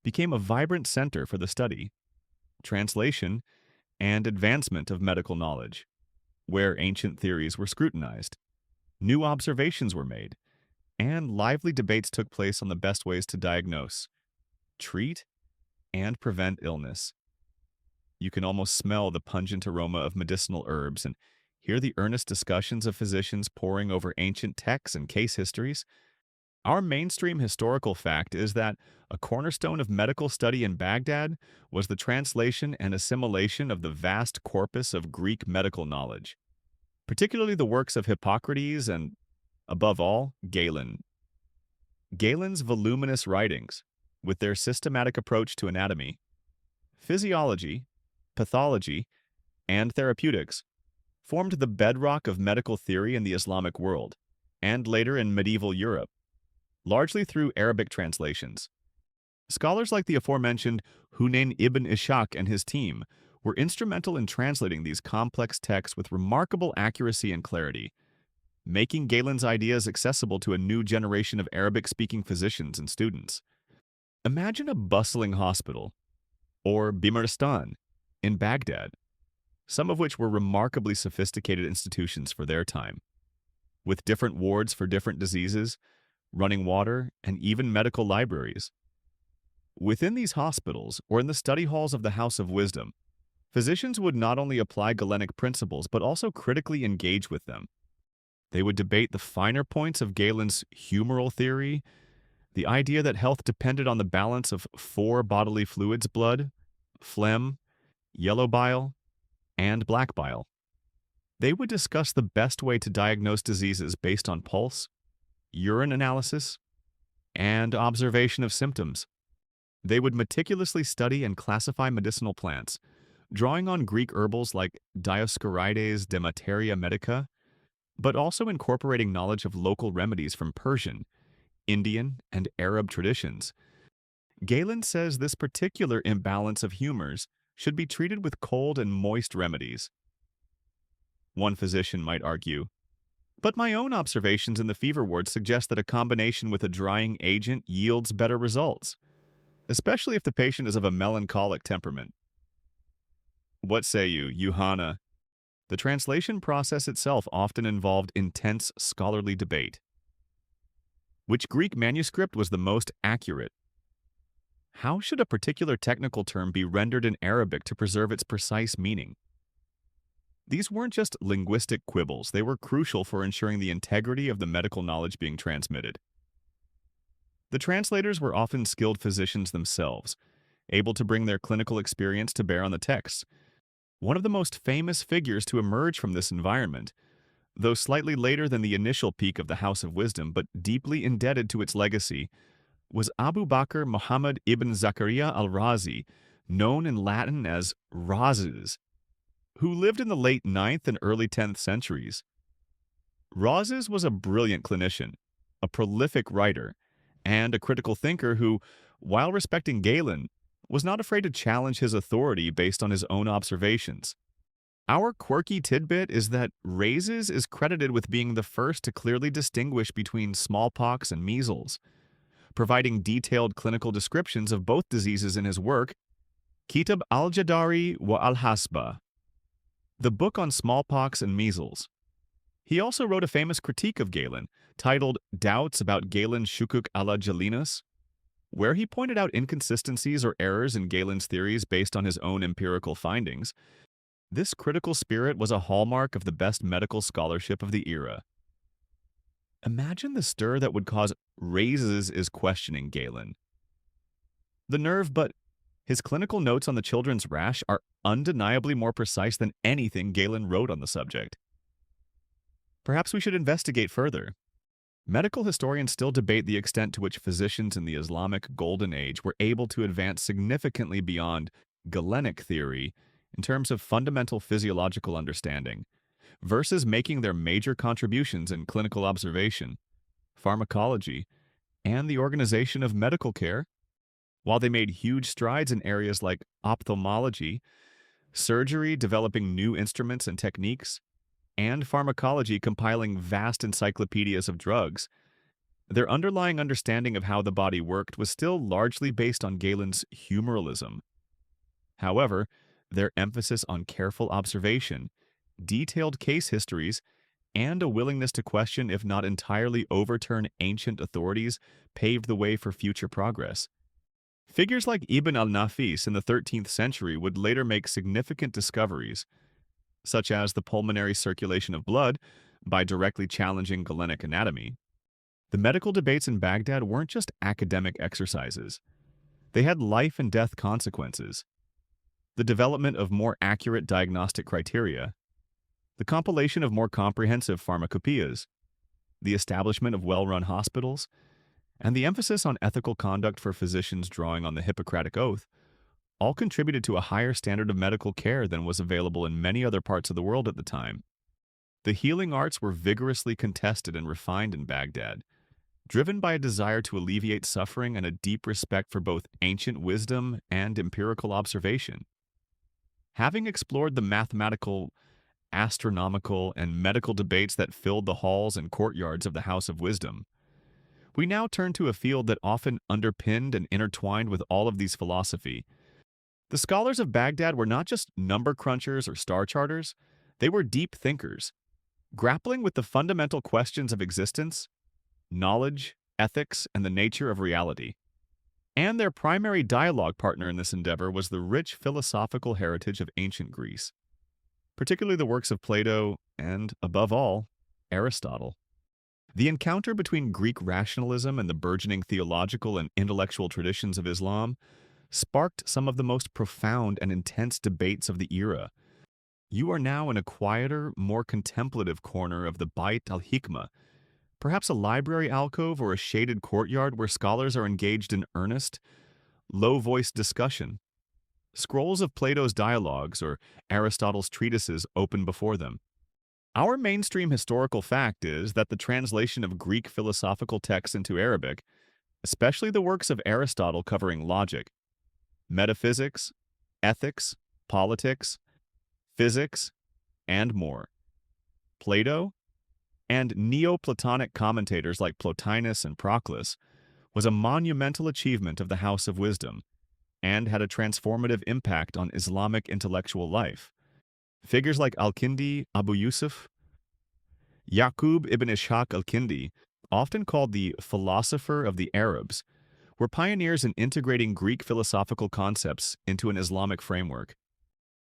became a vibrant center for the study, translation, and advancement of medical knowledge, where ancient theories were scrutinized, new observations were made, and lively debates took place on the best ways to diagnose, treat, and prevent illness. You can almost smell the pungent aroma of medicinal herbs and hear the earnest discussions of physicians poring over ancient texts and case histories. Our mainstream historical fact is that a cornerstone of medical study in Baghdad was the translation and assimilation of the vast corpus of Greek medical knowledge, particularly the works of Hippocrates and, above all, Galen. Galen's voluminous writings, with their systematic approach to anatomy, physiology, pathology, and therapeutics, formed the bedrock of medical theory in the Islamic world, and later in medieval Europe, largely through Arabic translations. Scholars like the aforementioned Hunayn ibn Ishaq and his team were instrumental in translating these complex texts with remarkable accuracy and clarity, making Galen's ideas accessible to a new generation of Arabic-speaking physicians and students. Imagine a bustling hospital, or Bimaristan, in Baghdad, some of which were remarkably sophisticated institutions for their time, with different wards for different diseases, running water, and even medical libraries. Within these hospitals, or in the study halls of the House of Wisdom, physicians would not only apply Galenic principles but also critically engage with them. They would debate the finer points of Galen's humoral theory, the idea that health depended on the balance of four bodily fluids: blood, phlegm, yellow bile, and black bile. They would discuss the best way to diagnose diseases based on pulse, urine analysis, and observation of symptoms. They would meticulously study and classify medicinal plants, drawing on Greek herbals like Dioscorides de Materia Medica, but also incorporating knowledge of local remedies from Persian, Indian, and Arab traditions. Galen says this particular imbalance of humors should be treated with cold and moist remedies. One physician might argue, but my own observations in the fever ward suggest that a combination with a drying agent yields better results, especially if the patient is of a melancholic temperament. What say you, Johanna? The translation process itself often involved intense scholarly debate. Which Greek manuscript was the most accurate? How should a particular technical term be rendered in Arabic to preserve its precise meaning? These weren't just linguistic quibbles, they were crucial for ensuring the integrity of the medical knowledge being transmitted. The translators were often skilled physicians themselves, able to bring their clinical experience to bear on the texts. One of the most famous figures to emerge from this environment, though slightly later than the initial peak of the House of Wisdom but deeply indebted to its legacy, was Abu Bakr Muhammad ibn Zakaria al-Razi, known in Latin as Rhazes, who lived in the late 9th and early 10th centuries. Rhazes was a brilliant clinician, a prolific writer, and a critical thinker who, while respecting Galen, was not afraid to challenge his authority based on his own observations. Our quirky tidbit is that Rhazes is credited with being the first to clearly distinguish between smallpox and measles, providing detailed clinical descriptions of both diseases in his work, Kitab al-Jadari wa al-Hasba, the book on smallpox and measles. He also wrote a famous critique of Galen, titled Doubts about Galen Shukuk ala Jalinus, where he pointed out inconsistencies or errors in Galen's theories based on his own empirical findings. This critical spirit was a hallmark of the best medical scholarship of the era. Imagine the stir that would cause Rhazes is questioning Galen. The nerve, but his clinical notes on the children's rash are undeniably more precise than anything Galen wrote on the subject. Perhaps we should investigate further. Medical historians still debate the extent to which physicians in the Islamic Golden Age were able to advance significantly beyond Galenic theory in terms of fundamental physiological understanding, versus making their major contributions in clinical observation, pharmacology, and the organization of medical care. While they made huge strides in areas like ophthalmology, surgery developing new instruments and techniques, and pharmacology compiling vast encyclopedias of drugs, their underlying understanding of how the body worked was still largely based on Galen's humoralism. However, Their emphasis on careful observation, detailed case histories, and a willingness to question, if not entirely overturn, ancient authorities paved the way for future progress. Figures like Ibn al-Nafis in the 13th century would later make significant discoveries, such as the pulmonary circulation of blood, by directly challenging Galenic anatomy. The medical debates in Baghdad weren't just academic exercises. They had life and death consequences. The development of more accurate diagnostic criteria, the compilation of more comprehensive pharmacopoeias, the establishment of well-run hospitals, and the emphasis on ethical conduct for physicians drawing on the Hippocratic Oath all contributed to a higher standard of medical care than was available in many other parts of the world at the time. The healing arts were vigorously contested and refined in Baghdad, driven by a desire to alleviate suffering and a deep respect for both ancient wisdom and empirical observation. Having explored the mathematical, astronomical, and medical debates that filled the halls and courtyards of the House of Wisdom, we now turn to a field that often underpinned and intertwined with all of these philosophy. The scholars of Baghdad were not just number crunchers or star charters, they were deep thinkers, grappling with the fundamental questions of existence, knowledge, ethics, and the nature of reality. And their primary dialogue partner in this endeavor was the rich philosophical heritage of ancient Greece, particularly the works of Plato and, above all, Aristotle. The encounter between Greek rationalism and the burgeoning theological and intellectual traditions of Islam sparked some of the most profound and intense debates of the era. You are now in a quieter, more contemplative corner of the Bayt al-Hikma, perhaps a library alcove or a shaded courtyard where scholars are engaged in earnest, low-voiced discussion. Scrolls of Plato's dialogues or Aristotle's treatises open before them. Our mainstream historical fact is that the translation of Greek philosophical texts into Arabic, especially the works of Aristotle covering logic, metaphysics, ethics, politics, physics, and more, Plato, and Neoplatonic commentators like Plotinus and Proclus, was a monumental achievement of the House of Wisdom and had a transformative impact on Islamic intellectual life. Figures like Al-Kindi, Abu Yusuf, Yaqub ibn Ishaq al-Kindi, often called the philosopher of the Arabs, were pioneers in integrating Greek philosophical concepts into an Islamic framework.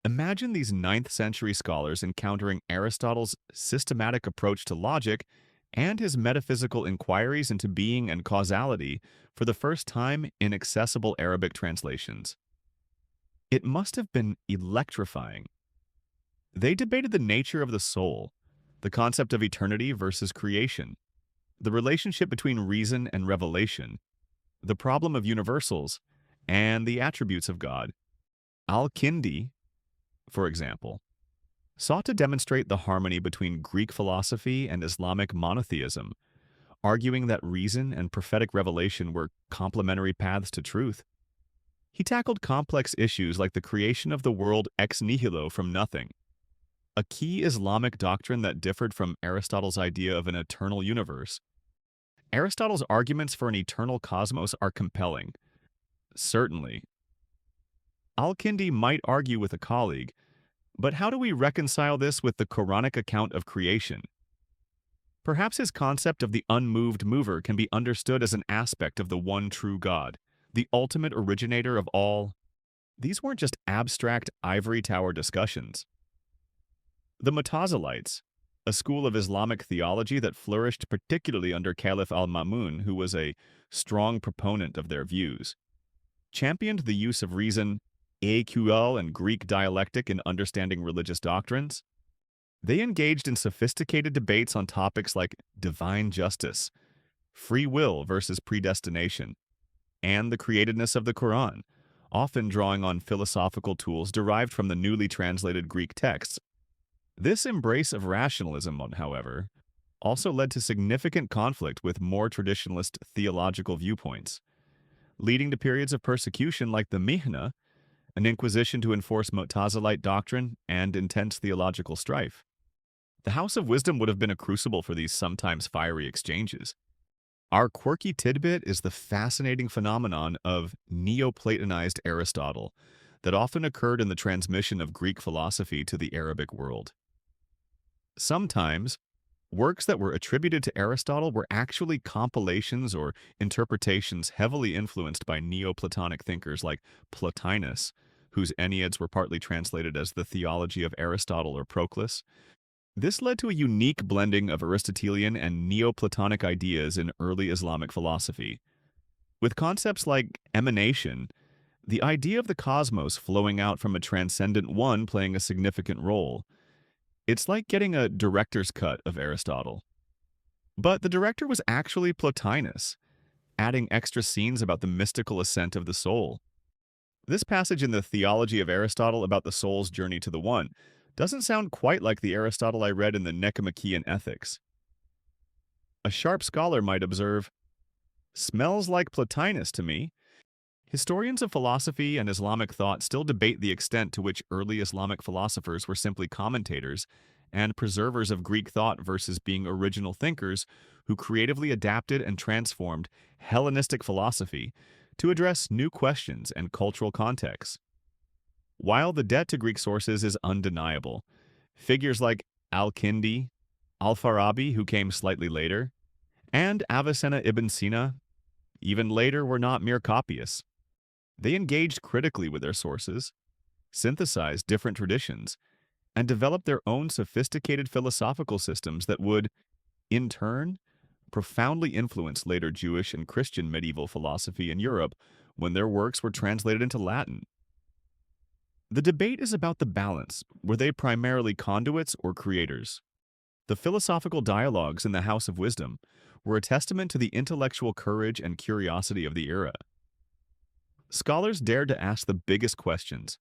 Imagine these 9th century scholars encountering Aristotle's systematic approach to logic and his metaphysical inquiries into being and causality for the first time in accessible Arabic translations. It must have been electrifying. They debated the nature of the soul, the concept of eternity versus creation, the relationship between reason and revelation, the problem of universals, and the attributes of God. Al-Kindi, for example, sought to demonstrate the harmony between Greek philosophy and Islamic monotheism, arguing that reason and prophetic revelation were complementary paths to truth. He tackled complex issues like the creation of the world ex nihilo from nothing, a key Islamic doctrine that differed from Aristotle's idea of an eternal universe. Aristotle's arguments for an eternal cosmos are compelling. Certainly, Al-Kindi might argue with a colleague, but how do we reconcile this with the Quranic account of creation? Perhaps his concept of the unmoved mover can be understood as an aspect of the one true God, the ultimate originator of all. These weren't just abstract ivory tower discussions. The Mutazilites, a school of Islamic theology that flourished particularly under Caliph al-Ma'mun, who was a strong proponent of their views, championed the use of reason, AQL, and Greek dialectic in understanding religious doctrines. They engaged in sophisticated debates on topics like divine justice, free will versus predestination, and the createdness of the Quran, often drawing on philosophical tools derived from the newly translated Greek texts. This embrace of rationalism, however, also led to significant conflict with more traditionalist theological viewpoints, leading to periods of persecution like the Mihna, an inquisition to enforce Mu'tazilite doctrine, and intense theological strife. The House of Wisdom would have been a crucible for these sometimes fiery exchanges. Our quirky tidbit is the fascinating phenomenon of Neoplatonized Aristotle, that often occurred in the transmission of Greek philosophy to the Arabic world. Sometimes, works that were attributed to Aristotle were actually compilations or interpretations heavily influenced by Neoplatonic thinkers like Plotinus, whose Enneads were partly translated as the theology of Aristotle or Proclus. This led to a unique blending of Aristotelian and Neoplatonic ideas in early Islamic philosophy. With concepts like emanation, the idea of the cosmos flowing out from a transcendent one playing a significant role. It's like getting a director's cut of Aristotle. But the director was actually Plotinus, adding extra scenes about the mystical ascent of the soul. This passage in the Theology of Aristotle about the soul's journey to the One doesn't sound quite like the Aristotle I read in the Nicomachean Ethics. A sharp scholar might observe, "Smells like Plotinus to me." Historians of philosophy and Islamic thought still debate the extent to which early Islamic philosophers were simply commentators and preservers of Greek thought versus being original thinkers who creatively adapted and transformed Hellenistic philosophy to address new questions and cultural contexts. While the debt to Greek sources is undeniable, figures like Al-Kindi, Al-Farabi, who came slightly later, and Avicenna ibn Sina, even later, were not mere copyists. They engaged critically with their sources, synthesized different traditions, and developed their own sophisticated philosophical systems that would, in turn, profoundly influence later Jewish and Christian medieval philosophy in Europe when their works were translated into Latin. The debate is about the balance. Were they primarily conduits or creators? The philosophical dialogues in the House of Wisdom were a testament to the intellectual courage and curiosity of the era. Scholars dared to ask the biggest questions,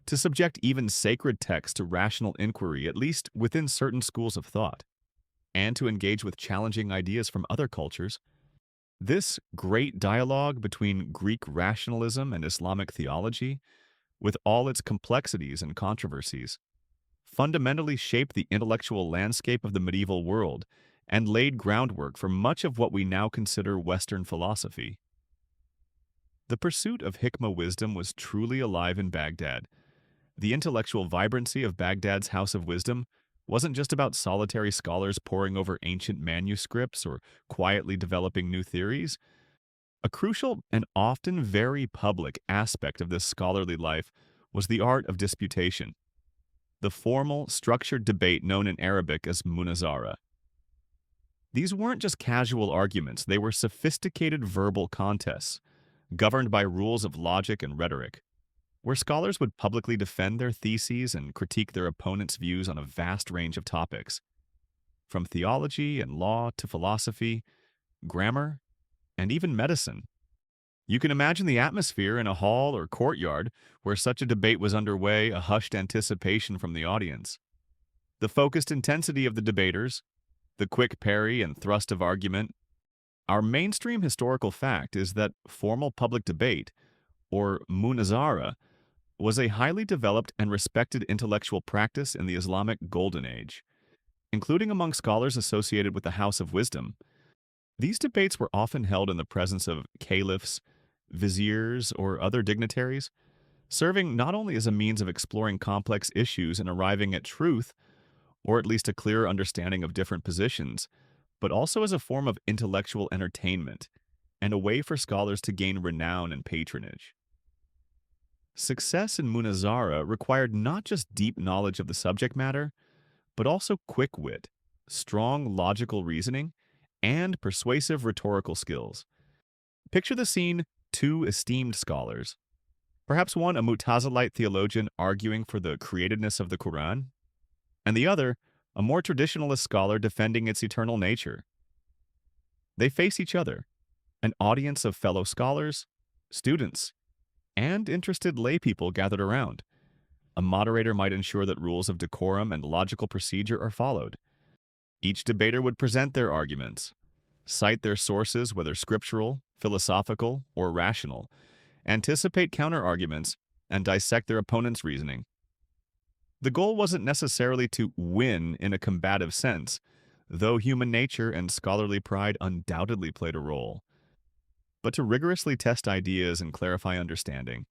to subject even sacred texts to rational inquiry, at least within certain schools of thought, and to engage with challenging ideas from other cultures. This great dialogue between Greek rationalism and Islamic theology, with all its complexities and controversies, fundamentally shaped the intellectual landscape of the medieval world and laid groundwork for much of what we now consider Western philosophy. The pursuit of Hikma wisdom was truly alive in Baghdad. The intellectual vibrancy of Baghdad's House of Wisdom wasn't just about solitary scholars poring over ancient manuscripts or quietly developing new theories. A crucial and often very public aspect of this scholarly life was the art of disputation, the formal, structured debate known in Arabic as munazara. These weren't just casual arguments, they were sophisticated verbal contests, governed by rules of logic and rhetoric, where scholars would publicly defend their theses and critique their opponents' views on a vast range of topics, from theology and law to philosophy, grammar, and even medicine. You can imagine the atmosphere in a hall or courtyard where such a debate was underway, a hushed anticipation from the audience. The focused intensity of the debaters, the quick parry and thrust of argument. Our mainstream historical fact is that formal public debate, or munazara, was a highly developed and respected intellectual practice in the Islamic Golden Age. Including among scholars associated with the House of Wisdom, these debates were often held in the presence of caliphs, viziers, or other dignitaries, serving not only as a means of exploring complex issues and arriving at truth, or at least a clearer understanding of different positions, but also as a form of intellectual entertainment and a way for scholars to gain renown and patronage. Success in munazara required not just deep knowledge of the subject matter, but also quick wit, strong logical reasoning, and persuasive rhetorical skills. Picture the scene: two esteemed scholars, perhaps one a Mu'tazilite theologian arguing for the createdness of the Quran, and the other a more traditionalist scholar defending its eternal nature. They face each other, an audience of fellow scholars, students, and interested laypeople gathered around. A moderator might ensure that rules of decorum and logical procedure are followed. Each debater would present their arguments, cite their sources, whether scriptural, philosophical, or rational, anticipate counter-arguments, and dissect their opponent's reasoning. The goal wasn't necessarily to win in a combative sense, though human nature and scholarly pride undoubtedly played a role, but to rigorously test ideas and clarify understanding.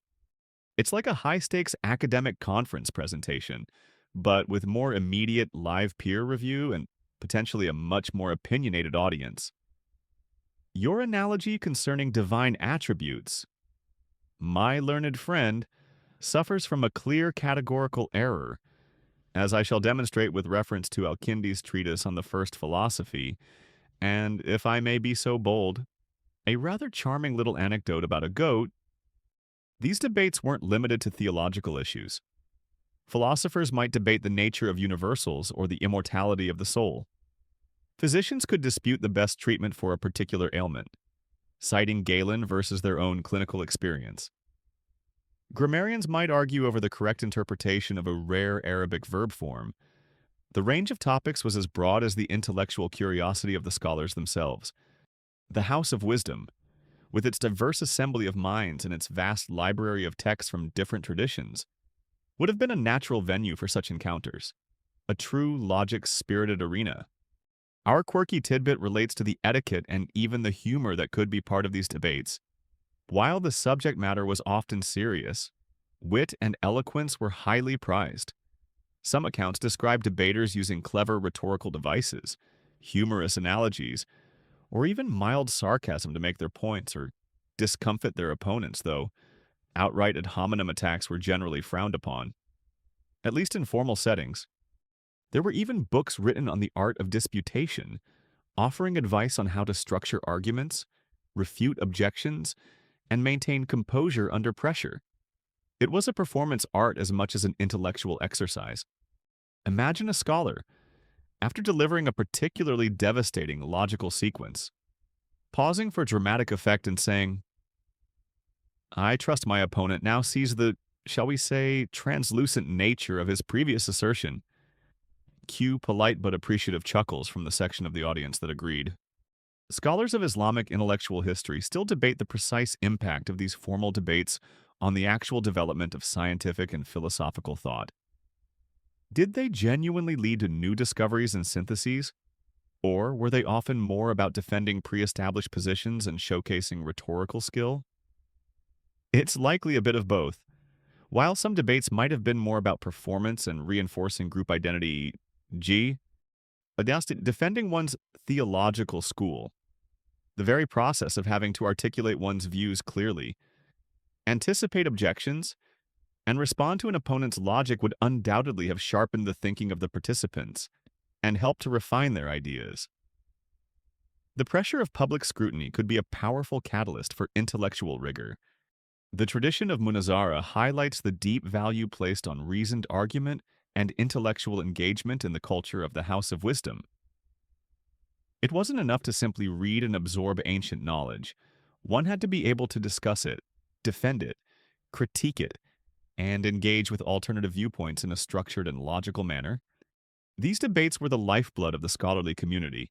It's like a high-stakes academic conference presentation, but with more immediate live peer review and potentially a much more opinionated audience. Your analogy concerning divine attributes, my learned friend, suffers from a clear categorical error, as I shall demonstrate with reference to Al-Kindi's treatise on the first philosophy, and, if I may be so bold, a rather charming little anecdote about a goat. These debates weren't limited to theological issues. Philosophers might debate the nature of universals or the immortality of the soul. Physicians could dispute the best treatment for a particular ailment, citing Galen versus their own clinical experience. Grammarians might argue over the correct interpretation of a rare Arabic verb form. The range of topics was as broad as the intellectual curiosity of the scholars themselves. The House of Wisdom, with its diverse assembly of minds and its vast library of texts from different traditions, would have been a natural venue for such encounters, a true logic-spirited arena. Our quirky tidbit relates to the etiquette and even the humor that could be part of these debates. While the subject matter was often serious, wit and eloquence were highly prized. Some accounts describe debaters using clever rhetorical devices, humorous analogies, or even mild sarcasm to make their points or discomfit their opponents, though outright ad hominem attacks were generally frowned upon, at least in formal settings. There were even books written on the art of disputation, offering advice on how to structure arguments, refute objections, and maintain composure under pressure. It was a performance art as much as an intellectual exercise. Imagine a scholar, after delivering a particularly devastating logical sequence, pausing for dramatic effect and saying, I trust my opponent now sees the, shall we say, translucent nature of his previous assertion. Cue polite but appreciative chuckles from the section of the audience that agreed. Scholars of Islamic intellectual history still debate the precise impact of these formal debates on the actual development of scientific and philosophical thought. Did they genuinely lead to new discoveries and syntheses, or were they often more about defending pre-established positions and showcasing rhetorical skill? It's likely a bit of both. While some debates might have been more about performance and reinforcing group identity, defending one's theological school, the very process of having to articulate one's views clearly, anticipate objections, and respond to an opponent's logic would undoubtedly have sharpened the thinking of the participants and helped to refine their ideas. The pressure of public scrutiny could be a powerful catalyst for intellectual rigor. The tradition of Munazara highlights the deep value placed on reasoned argument and intellectual engagement in the culture of the House of Wisdom. It wasn't enough to simply read and absorb ancient knowledge. One had to be able to discuss it, defend it, critique it, and engage with alternative viewpoints in a structured and logical manner. These debates were the lifeblood of the scholarly community,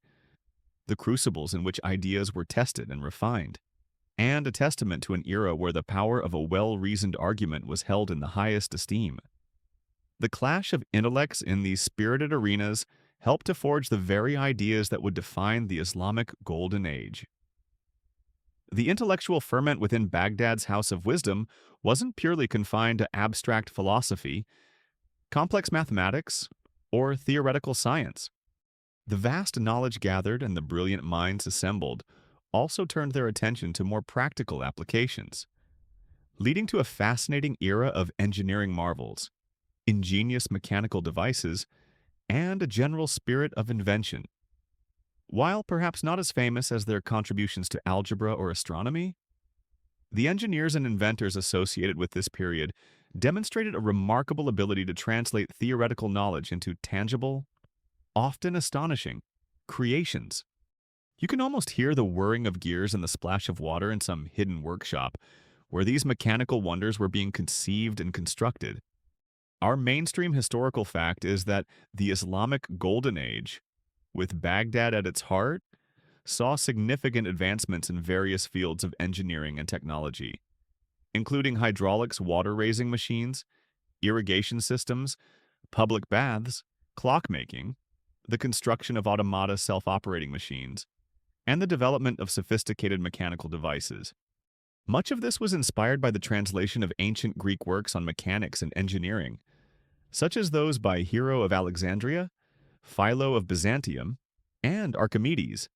the crucibles in which ideas were tested and refined, and a testament to an era where the power of a well-reasoned argument was held in the highest esteem. The clash of intellects in these spirited arenas helped to forge the very ideas that would define the Islamic Golden Age. The intellectual ferment within Baghdad's House of Wisdom wasn't purely confined to abstract philosophy, complex mathematics, or theoretical science. The vast knowledge gathered and the brilliant minds assembled also turned their attention to more practical applications, leading to a fascinating era of engineering marvels, ingenious mechanical devices, and a general spirit of invention. While perhaps not as famous as their contributions to algebra or astronomy, the engineers and inventors associated with this period demonstrated a remarkable ability to translate theoretical knowledge into tangible, often astonishing, creations. You can almost hear the whirring of gears and the splash of water in some hidden workshop, where these mechanical wonders were being conceived and constructed. Our mainstream historical fact is that the Islamic Golden Age, with Baghdad at its heart, saw significant advancements in various fields of engineering and technology, including hydraulics water-raising machines, irrigation systems, public baths, clockmaking, the construction of automata self-operating machines, and the development of sophisticated mechanical devices. Much of this was inspired by the translation of ancient Greek works on mechanics and engineering, such as those by Hero of Alexandria, Philo of Byzantium, and Archimedes.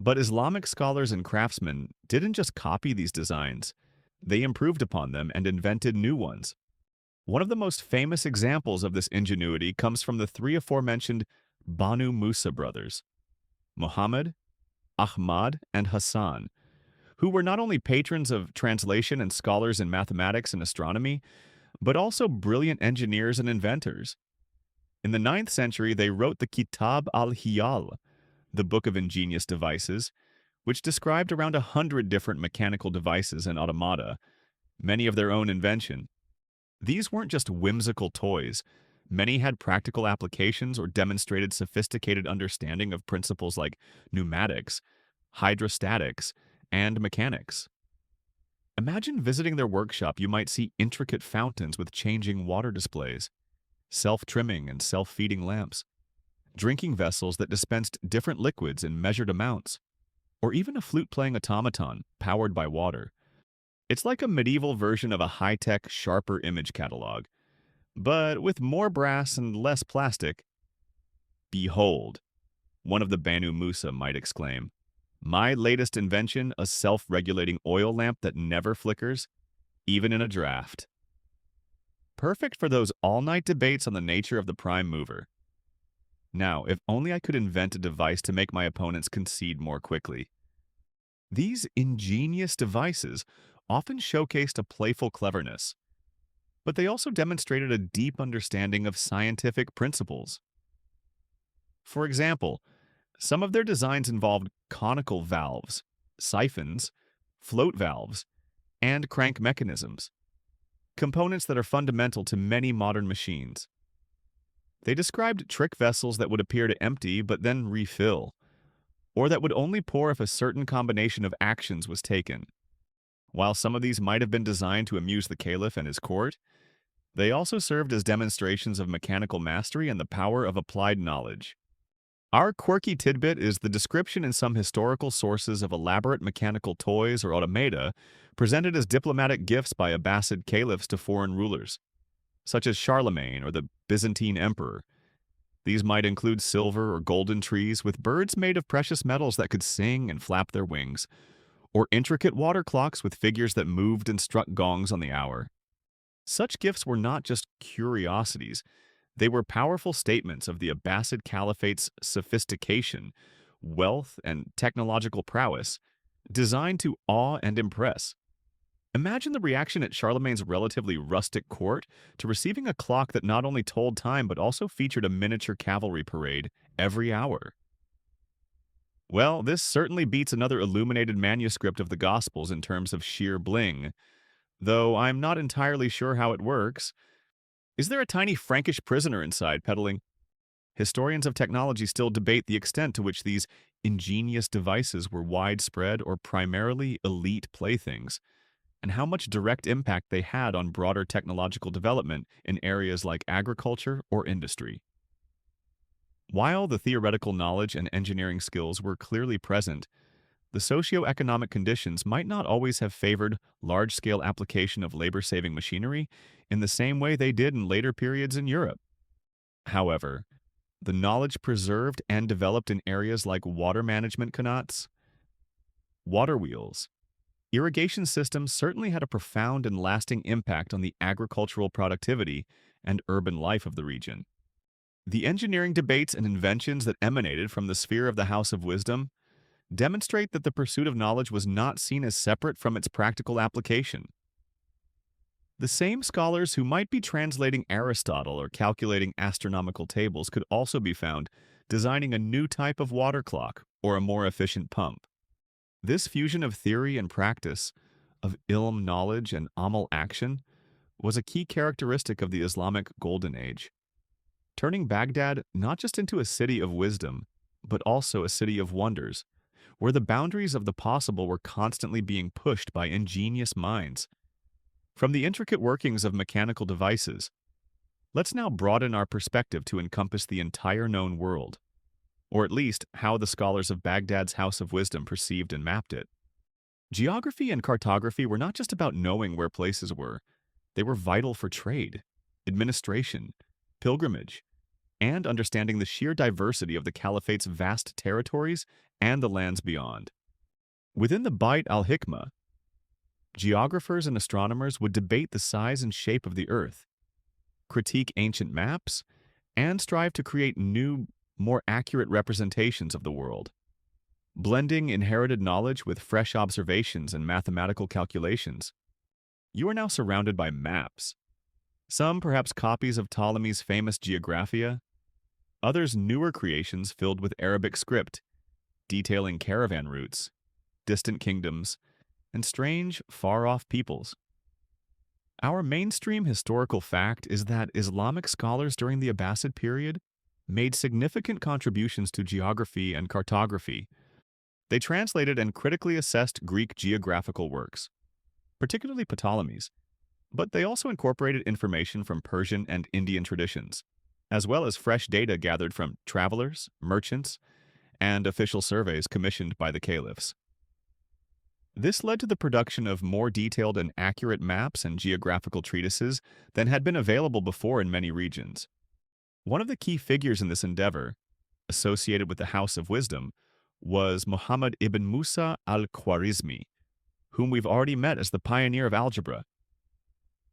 But Islamic scholars and craftsmen didn't just copy these designs, they improved upon them and invented new ones. One of the most famous examples of this ingenuity comes from the three aforementioned Banu Musa brothers, Muhammad, Ahmad, and Hassan, who were not only patrons of translation and scholars in mathematics and astronomy, but also brilliant engineers and inventors. In the 9th century, they wrote the Kitab al-Hiyal, the Book of Ingenious Devices, which described around 100 different mechanical devices and automata, many of their own invention. These weren't just whimsical toys. Many had practical applications or demonstrated sophisticated understanding of principles like pneumatics, hydrostatics, and mechanics. Imagine visiting their workshop. You might see intricate fountains with changing water displays, self-trimming and self-feeding lamps, drinking vessels that dispensed different liquids in measured amounts, or even a flute-playing automaton powered by water. It's like a medieval version of a high-tech, sharper image catalog, but with more brass and less plastic. Behold, one of the Banu Musa might exclaim, my latest invention, a self-regulating oil lamp that never flickers, even in a draft. Perfect for those all-night debates on the nature of the prime mover. Now, if only I could invent a device to make my opponents concede more quickly. These ingenious devices often showcased a playful cleverness, but they also demonstrated a deep understanding of scientific principles. For example, some of their designs involved conical valves, siphons, float valves, and crank mechanisms, components that are fundamental to many modern machines. They described trick vessels that would appear to empty but then refill, or that would only pour if a certain combination of actions was taken. While some of these might have been designed to amuse the caliph and his court, they also served as demonstrations of mechanical mastery and the power of applied knowledge. Our quirky tidbit is the description in some historical sources of elaborate mechanical toys or automata presented as diplomatic gifts by Abbasid caliphs to foreign rulers, such as Charlemagne or the Byzantine emperor. These might include silver or golden trees with birds made of precious metals that could sing and flap their wings, or intricate water clocks with figures that moved and struck gongs on the hour. Such gifts were not just curiosities, they were powerful statements of the Abbasid Caliphate's sophistication, wealth, and technological prowess, designed to awe and impress. Imagine the reaction at Charlemagne's relatively rustic court to receiving a clock that not only told time but also featured a miniature cavalry parade every hour. Well, this certainly beats another illuminated manuscript of the Gospels in terms of sheer bling, though I'm not entirely sure how it works. Is there a tiny Frankish prisoner inside peddling? Historians of technology still debate the extent to which these ingenious devices were widespread or primarily elite playthings, and how much direct impact they had on broader technological development in areas like agriculture or industry. While the theoretical knowledge and engineering skills were clearly present, the socio-economic conditions might not always have favored large-scale application of labor-saving machinery in the same way they did in later periods in Europe. However, the knowledge preserved and developed in areas like water management qanats, water wheels, irrigation systems certainly had a profound and lasting impact on the agricultural productivity and urban life of the region. The engineering debates and inventions that emanated from the sphere of the House of Wisdom demonstrate that the pursuit of knowledge was not seen as separate from its practical application. The same scholars who might be translating Aristotle or calculating astronomical tables could also be found designing a new type of water clock or a more efficient pump. This fusion of theory and practice, of ilm knowledge and amal action, was a key characteristic of the Islamic Golden Age, turning Baghdad not just into a city of wisdom, but also a city of wonders, where the boundaries of the possible were constantly being pushed by ingenious minds. From the intricate workings of mechanical devices, let's now broaden our perspective to encompass the entire known world, or at least how the scholars of Baghdad's House of Wisdom perceived and mapped it. Geography and cartography were not just about knowing where places were, they were vital for trade, administration, pilgrimage, and understanding the sheer diversity of the caliphate's vast territories and the lands beyond. Within the Bayt al-Hikma, geographers and astronomers would debate the size and shape of the Earth, critique ancient maps, and strive to create new, more accurate representations of the world. Blending inherited knowledge with fresh observations and mathematical calculations, you are now surrounded by maps. Some perhaps copies of Ptolemy's famous Geographia, others newer creations filled with Arabic script, detailing caravan routes, distant kingdoms, and strange, far-off peoples. Our mainstream historical fact is that Islamic scholars during the Abbasid period made significant contributions to geography and cartography. They translated and critically assessed Greek geographical works, particularly Ptolemy's, but they also incorporated information from Persian and Indian traditions, as well as fresh data gathered from travelers, merchants, and official surveys commissioned by the caliphs. This led to the production of more detailed and accurate maps and geographical treatises than had been available before in many regions. One of the key figures in this endeavor, associated with the House of Wisdom, was Muhammad ibn Musa al-Khwarizmi, whom we've already met as the pioneer of algebra.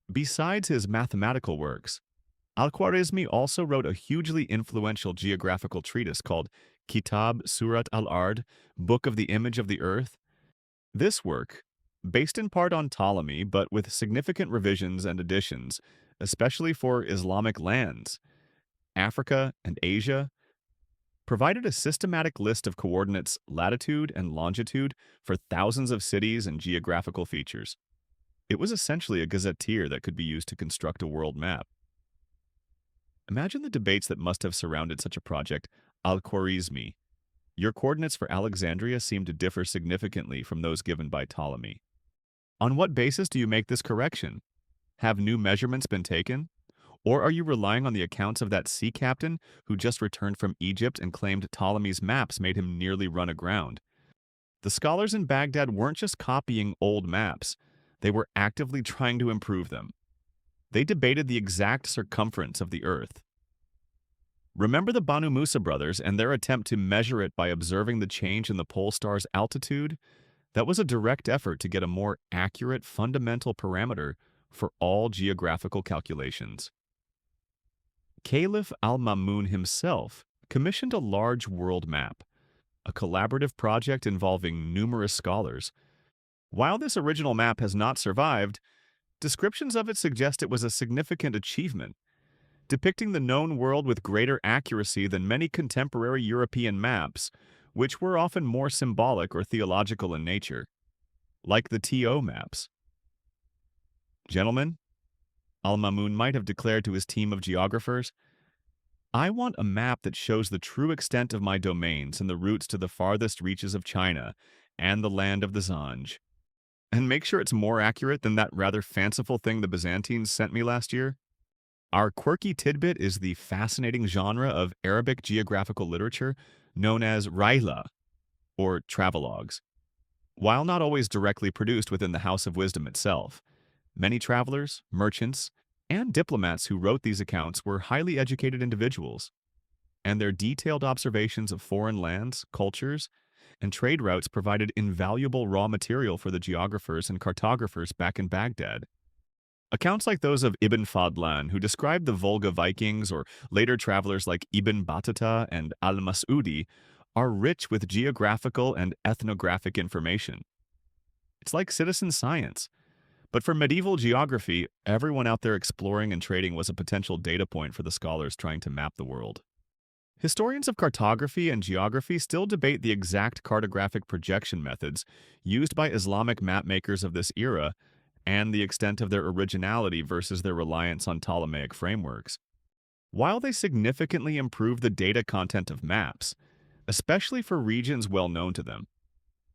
Besides his mathematical works, Al-Khwarizmi also wrote a hugely influential geographical treatise called Kitab Surat al-Ard, Book of the Image of the Earth. This work, based in part on Ptolemy but with significant revisions and additions, especially for Islamic lands, Africa and Asia, provided a systematic list of coordinates, latitude and longitude for thousands of cities and geographical features. It was essentially a gazetteer that could be used to construct a world map. Imagine the debates that must have surrounded such a project. Al-Khwarizmi, your coordinates for Alexandria seem to differ significantly from those given by Ptolemy. On what basis do you make this correction? Have new measurements been taken? Or are you relying on the accounts of that sea captain who just returned from Egypt and claimed Ptolemy's maps made him nearly run aground? The scholars in Baghdad weren't just copying old maps, they were actively trying to improve them. They debated the exact circumference of the Earth. Remember the Banu Musa brothers and their attempt to measure it by observing the change in the pole star's altitude? That was a direct effort to get a more accurate fundamental parameter for all geographical calculations. Caliph al-Ma'mun himself commissioned a large world map, a collaborative project involving numerous scholars. While this original map has not survived, descriptions of it suggest it was a significant achievement, depicting the known world with greater accuracy than many contemporary European maps, which were often more symbolic or theological in nature, like the TO maps. Gentlemen, Al-Ma'mun might have declared to his team of geographers, I want a map that shows the true extent of my domains and the routes to the farthest reaches of China and the land of the Zanj. And make sure it's more accurate than that rather fanciful thing the Byzantines sent me last year. Our quirky tidbit is the fascinating genre of Arabic geographical literature known as Rayla, or travelogues. While not always directly produced within the House of Wisdom itself, many travelers, merchants, and diplomats who wrote these accounts were highly educated individuals, and their detailed observations of foreign lands, cultures, and trade routes provided invaluable raw material for the geographers and cartographers back in Baghdad. Accounts like those of Ibn Fadlan, who described the Volga Vikings, or later travelers like Ibn Battuta and al-Mas'udi, are rich with geographical and ethnographic information. It's like citizen science. But for medieval geography, everyone out there exploring and trading was a potential data point for the scholars trying to map the world. Historians of cartography and geography still debate the exact cartographic projection methods used by Islamic mapmakers of this era and the extent of their originality versus their reliance on Ptolemaic frameworks. While they significantly improve the data content of maps, especially for regions well known to them,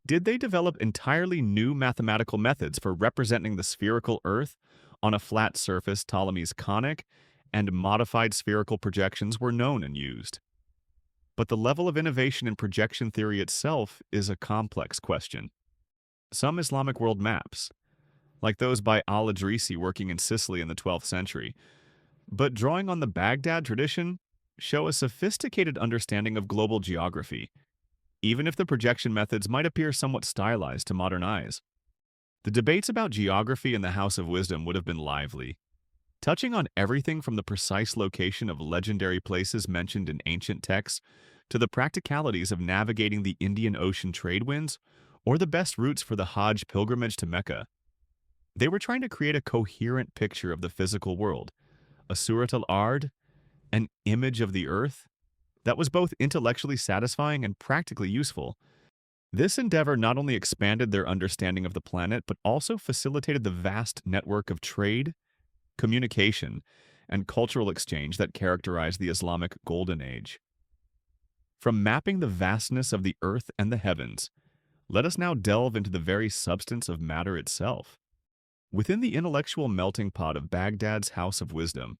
did they develop entirely new mathematical methods for representing the spherical Earth on a flat surface Ptolemy's conic, and modified spherical projections were known and used? But the level of innovation in projection theory itself is a complex question. Some Islamic world maps, like those by al-Idrisi working in Sicily in the 12th century, but drawing on the Baghdad tradition, show a sophisticated understanding of global geography, even if the projection methods might appear somewhat stylized to modern eyes. The debates about geography in the House of Wisdom would have been lively, touching on everything from the precise location of legendary places mentioned in ancient texts to the practicalities of navigating the Indian Ocean trade winds or the best routes for the Hajj pilgrimage to Mecca. They were trying to create a coherent picture of the physical world, a Surat al-Ard, an image of the earth, that was both intellectually satisfying and practically useful. This endeavor not only expanded their understanding of the planet, but also facilitated the vast network of trade, communication, and cultural exchange that characterized the Islamic Golden Age. From mapping the vastness of the earth and the heavens, let us now delve into the very substance of matter itself. Within the intellectual melting pot of Baghdad's House of Wisdom,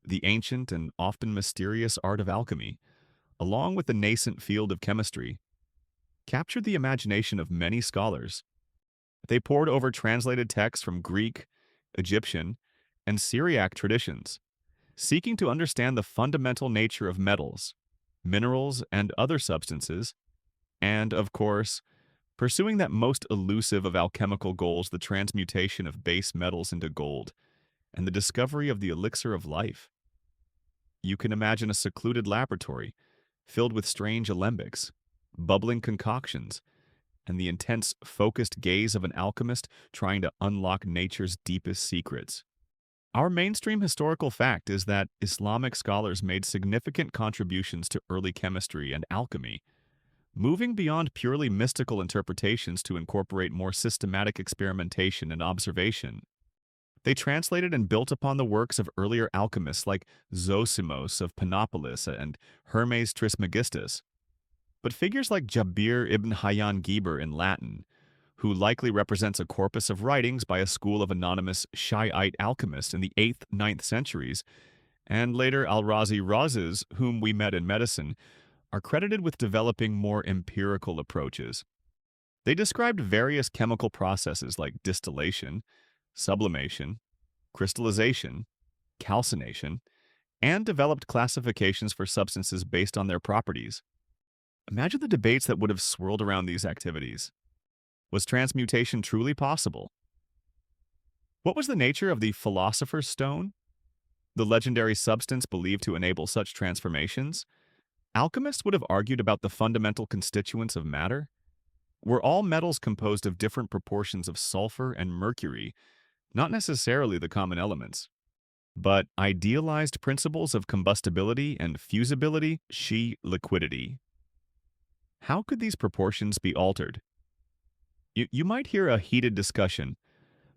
the ancient and often mysterious art of alchemy, along with the nascent field of chemistry, captured the imagination of many scholars. They pored over translated texts from Greek, Egyptian, and Syriac traditions, seeking to understand the fundamental nature of metals, minerals, and other substances, and, of course, pursuing that most elusive of alchemical goals, the transmutation of base metals into gold, and the discovery of the elixir of life. You can imagine a secluded laboratory filled with strange alembics, bubbling concoctions, and the intense, focused gaze of an alchemist trying to unlock nature's deepest secrets. Our mainstream historical fact is that Islamic scholars made significant contributions to early chemistry and alchemy, moving beyond purely mystical interpretations to incorporate more systematic experimentation and observation. They translated and built upon the works of earlier alchemists like Zosimos of Panopolis and Hermes Trismegistus. But figures like Jabir ibn Hayyan Geber in Latin, who likely represents a corpus of writings by a school of anonymous Shiite alchemists in the 8th–9th centuries, and later Al-Razi Razes, whom we met in medicine, are credited with developing more empirical approaches. They described various chemical processes like distillation, sublimation, crystallization, calcination, and developed classifications for substances based on their properties. Imagine the debates that would have swirled around these activities. Was transmutation truly possible? What was the nature of the philosopher's stone, the legendary substance believed to enable such transformations? Alchemists would have argued about the fundamental constituents of matter. Were all metals composed of different proportions of sulfur and mercury, not necessarily the common elements, but idealized principles of combustibility and fusibility, liquidity? How could these proportions be altered? You might hear a heated discussion.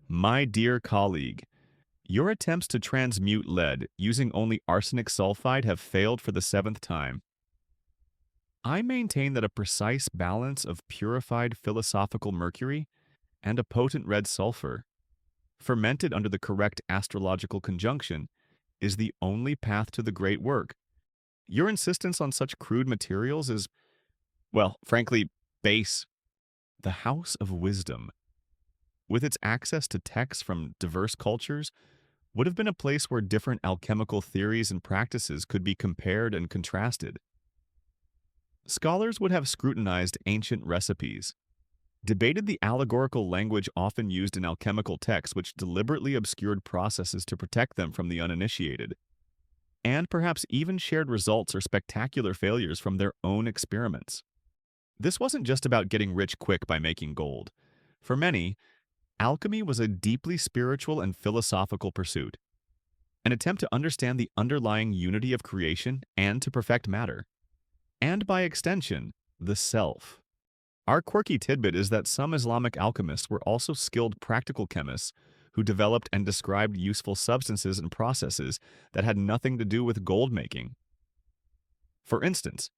My dear colleague, your attempts to transmute lead using only arsenic sulfide have failed for the 7th time. I maintain that a precise balance of purified philosophical mercury and a potent red sulfur, fermented under the correct astrological conjunction, is the only path to the great work. Your insistence on such crude materials is, well, frankly, base. The House of Wisdom, with its access to texts from diverse cultures, would have been a place where different alchemical theories and practices could be compared and contrasted. Scholars would have scrutinized ancient recipes, debated the allegorical language often used in alchemical texts which deliberately obscured processes to protect them from the uninitiated, and perhaps even shared results or spectacular failures from their own experiments. This wasn't just about getting rich quick by making gold. For many, alchemy was a deeply spiritual and philosophical pursuit, an attempt to understand the underlying unity of creation and to perfect matter, and by extension, the self. Our quirky tidbit is that some Islamic alchemists were also skilled practical chemists who developed and described useful substances and processes that had nothing to do with gold making. For instance,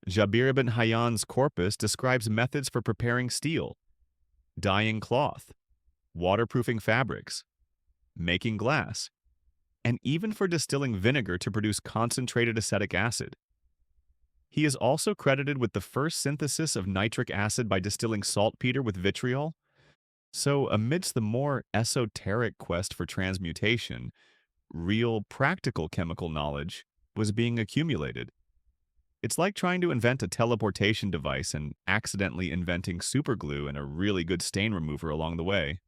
Jabir ibn Hayyan's corpus describes methods for preparing steel, dyeing cloth, waterproofing fabrics, making glass, and even for distilling vinegar to produce concentrated acetic acid. He is also credited with the first synthesis of nitric acid by distilling saltpeter with vitriol, So, amidst the more esoteric quest for transmutation, real practical chemical knowledge was being accumulated. It's like trying to invent a teleportation device and accidentally inventing superglue and a really good stain remover along the way.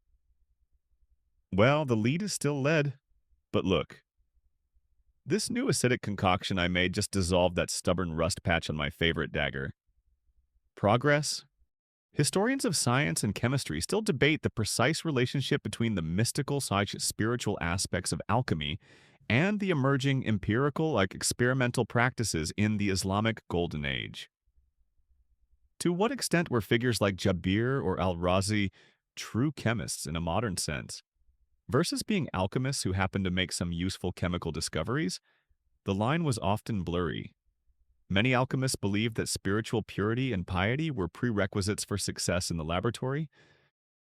Well, the lead is still lead. But look, this new acidic concoction I made just dissolved that stubborn rust patch on my favorite dagger. Progress? Historians of science and chemistry still debate the precise relationship between the mystical/spiritual aspects of alchemy and the emerging empirical, experimental practices in the Islamic Golden Age. To what extent were figures like Jabir or Al-Razi true chemists in a modern sense? Versus being alchemists who happened to make some useful chemical discoveries, the line was often blurry. Many alchemists believed that spiritual purity and piety were prerequisites for success in the laboratory.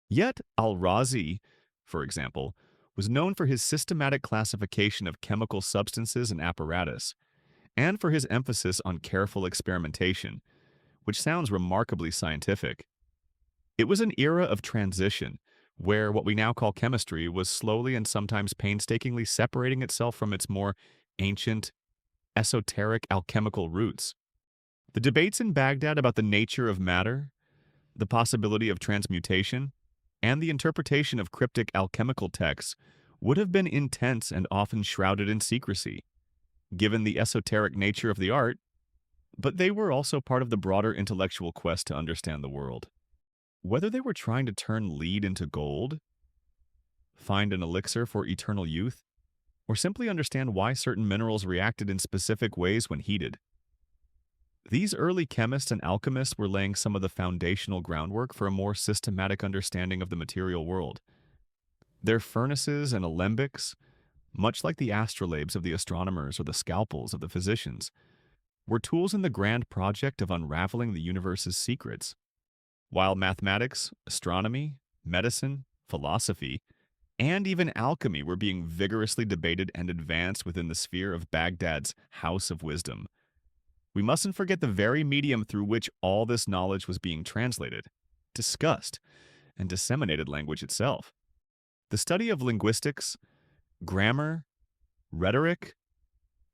Yet Al-Razi, for example, was known for his systematic classification of chemical substances and apparatus, and for his emphasis on careful experimentation, which sounds remarkably scientific. It was an era of transition, where what we now call chemistry was slowly and sometimes painstakingly separating itself from its more ancient, esoteric alchemical roots. The debates in Baghdad about the nature of matter, the possibility of transmutation, and the interpretation of cryptic alchemical texts would have been intense and often shrouded in secrecy, given the esoteric nature of the art, but they were also part of the broader intellectual quest to understand the world. Whether they were trying to turn lead into gold, find an elixir for eternal youth, or simply understand why certain minerals reacted in specific ways when heated. These early chemists and alchemists were laying some of the foundational groundwork for a more systematic understanding of the material world. Their furnaces and alembics, much like the astrolabes of the astronomers or the scalpels of the physicians, were tools in the grand project of unraveling the universe's secrets. While mathematics, astronomy, medicine, philosophy, and even alchemy were being vigorously debated and advanced within the sphere of Baghdad's House of Wisdom. We mustn't forget the very medium through which all this knowledge was being translated, discussed, and disseminated language itself. The study of linguistics, grammar, rhetoric,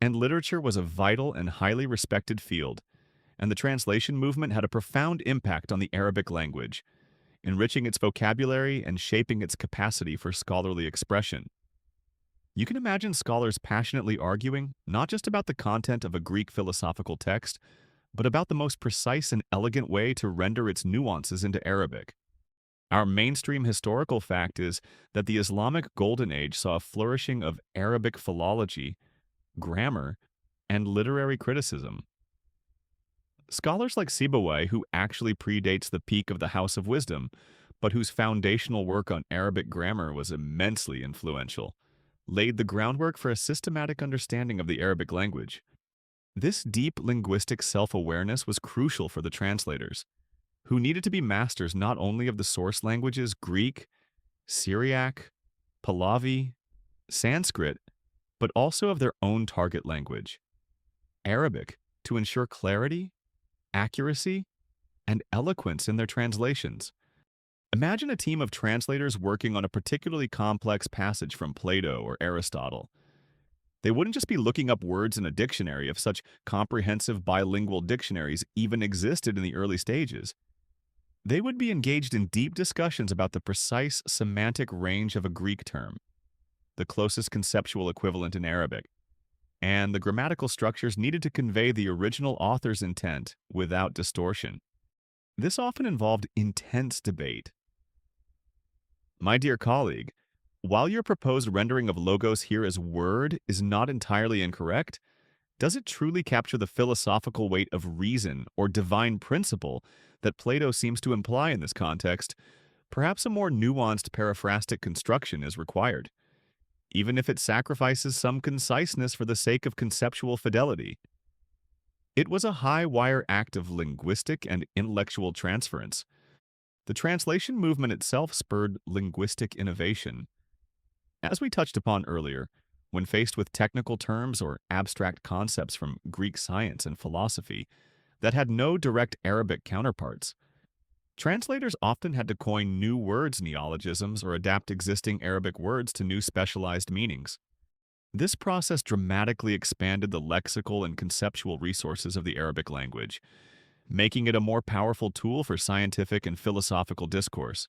and literature was a vital and highly respected field, and the translation movement had a profound impact on the Arabic language, enriching its vocabulary and shaping its capacity for scholarly expression. You can imagine scholars passionately arguing not just about the content of a Greek philosophical text, but about the most precise and elegant way to render its nuances into Arabic. Our mainstream historical fact is that the Islamic Golden Age saw a flourishing of Arabic philology, grammar, and literary criticism. Scholars like Sibawayh, who actually predates the peak of the House of Wisdom, but whose foundational work on Arabic grammar was immensely influential, laid the groundwork for a systematic understanding of the Arabic language. This deep linguistic self-awareness was crucial for the translators, who needed to be masters not only of the source languages Greek, Syriac, Pahlavi, Sanskrit, but also of their own target language, Arabic, to ensure clarity, accuracy, and eloquence in their translations. Imagine a team of translators working on a particularly complex passage from Plato or Aristotle. They wouldn't just be looking up words in a dictionary if such comprehensive bilingual dictionaries even existed in the early stages. They would be engaged in deep discussions about the precise semantic range of a Greek term, the closest conceptual equivalent in Arabic, and the grammatical structures needed to convey the original author's intent without distortion. This often involved intense debate. My dear colleague, while your proposed rendering of logos here as word is not entirely incorrect, does it truly capture the philosophical weight of reason or divine principle that Plato seems to imply in this context? Perhaps a more nuanced paraphrastic construction is required, even if it sacrifices some conciseness for the sake of conceptual fidelity. It was a high-wire act of linguistic and intellectual transference. The translation movement itself spurred linguistic innovation. As we touched upon earlier, when faced with technical terms or abstract concepts from Greek science and philosophy that had no direct Arabic counterparts, Translators often had to coin new words, neologisms, or adapt existing Arabic words to new specialized meanings. This process dramatically expanded the lexical and conceptual resources of the Arabic language, making it a more powerful tool for scientific and philosophical discourse.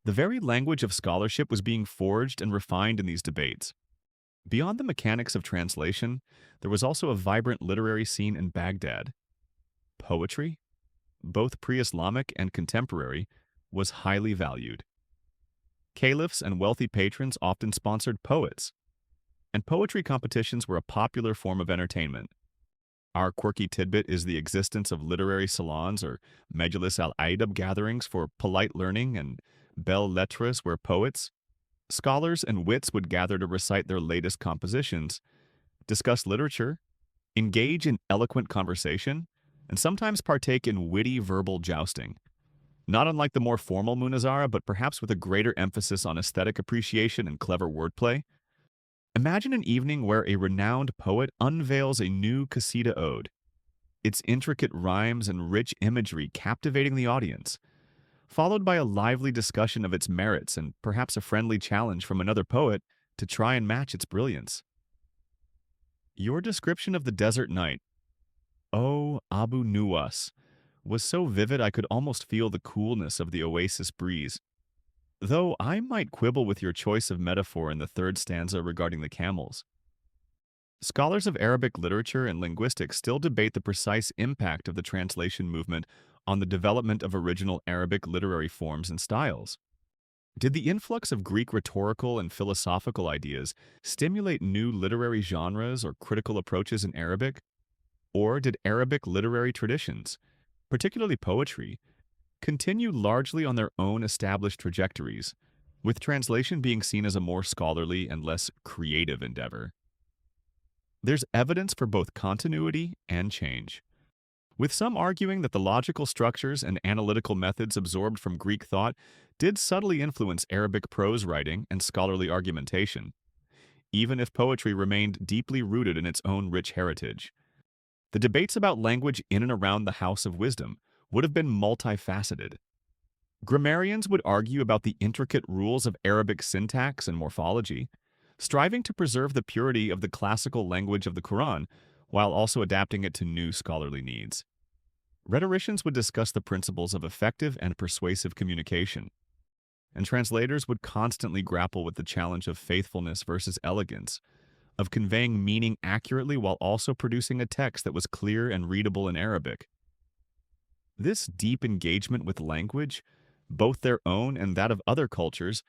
The very language of scholarship was being forged and refined in these debates. Beyond the mechanics of translation, there was also a vibrant literary scene in Baghdad. Poetry, both pre-Islamic and contemporary, was highly valued. Caliphs and wealthy patrons often sponsored poets, and poetry competitions were a popular form of entertainment. Our quirky tidbit is the existence of literary salons or Majlis al-Adab gatherings for polite learning and belles lettres where poets, scholars, and wits would gather to recite their latest compositions, discuss literature, engage in eloquent conversation, and sometimes partake in witty verbal jousting. Not unlike the more formal munazara, but perhaps with a greater emphasis on aesthetic appreciation and clever wordplay. Imagine an evening where a renowned poet unveils a new Qasida ode, its intricate rhymes and rich imagery captivating the audience, followed by a lively discussion of its merits and perhaps a friendly challenge from another poet to try and match its brilliance. Your description of the desert night, "Oh, Abu Nuwas," was so vivid I could almost feel the coolness of the oasis breeze. Though I might quibble with your choice of metaphor in the third stanza regarding the camels. Scholars of Arabic literature and linguistics still debate the precise impact of the translation movement on the development of original Arabic literary forms and styles. Did the influx of Greek rhetorical and philosophical ideas stimulate new literary genres or critical approaches in Arabic? Or did Arabic literary traditions, particularly poetry, continue largely on their own established trajectories, with translation being seen as a more scholarly and less creative endeavor? There's evidence for both continuity and change, with some arguing that the logical structures and analytical methods absorbed from Greek thought did subtly influence Arabic prose writing and scholarly argumentation, even if poetry remained deeply rooted in its own rich heritage. The debates about language in and around the House of Wisdom would have been multifaceted. Grammarians would argue about the intricate rules of Arabic syntax and morphology, striving to preserve the purity of the classical language of the Quran while also adapting it to new scholarly needs. Rhetoricians would discuss the principles of effective and persuasive communication, and translators would constantly grapple with the challenge of faithfulness versus elegance, of conveying meaning accurately while also producing a text that was clear and readable in Arabic. This deep engagement with language, both their own and that of other cultures,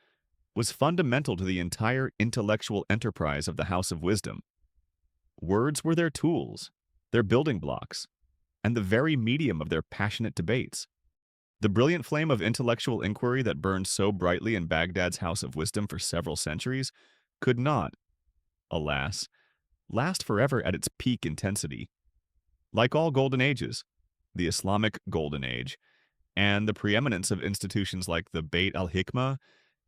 was fundamental to the entire intellectual enterprise of the House of Wisdom. Words were their tools, their building blocks, and the very medium of their passionate debates. The brilliant flame of intellectual inquiry that burned so brightly in Baghdad's House of Wisdom for several centuries could not, alas, last forever at its peak intensity. Like all golden ages, the Islamic Golden Age, and the preeminence of institutions like the Bayt al-Hikma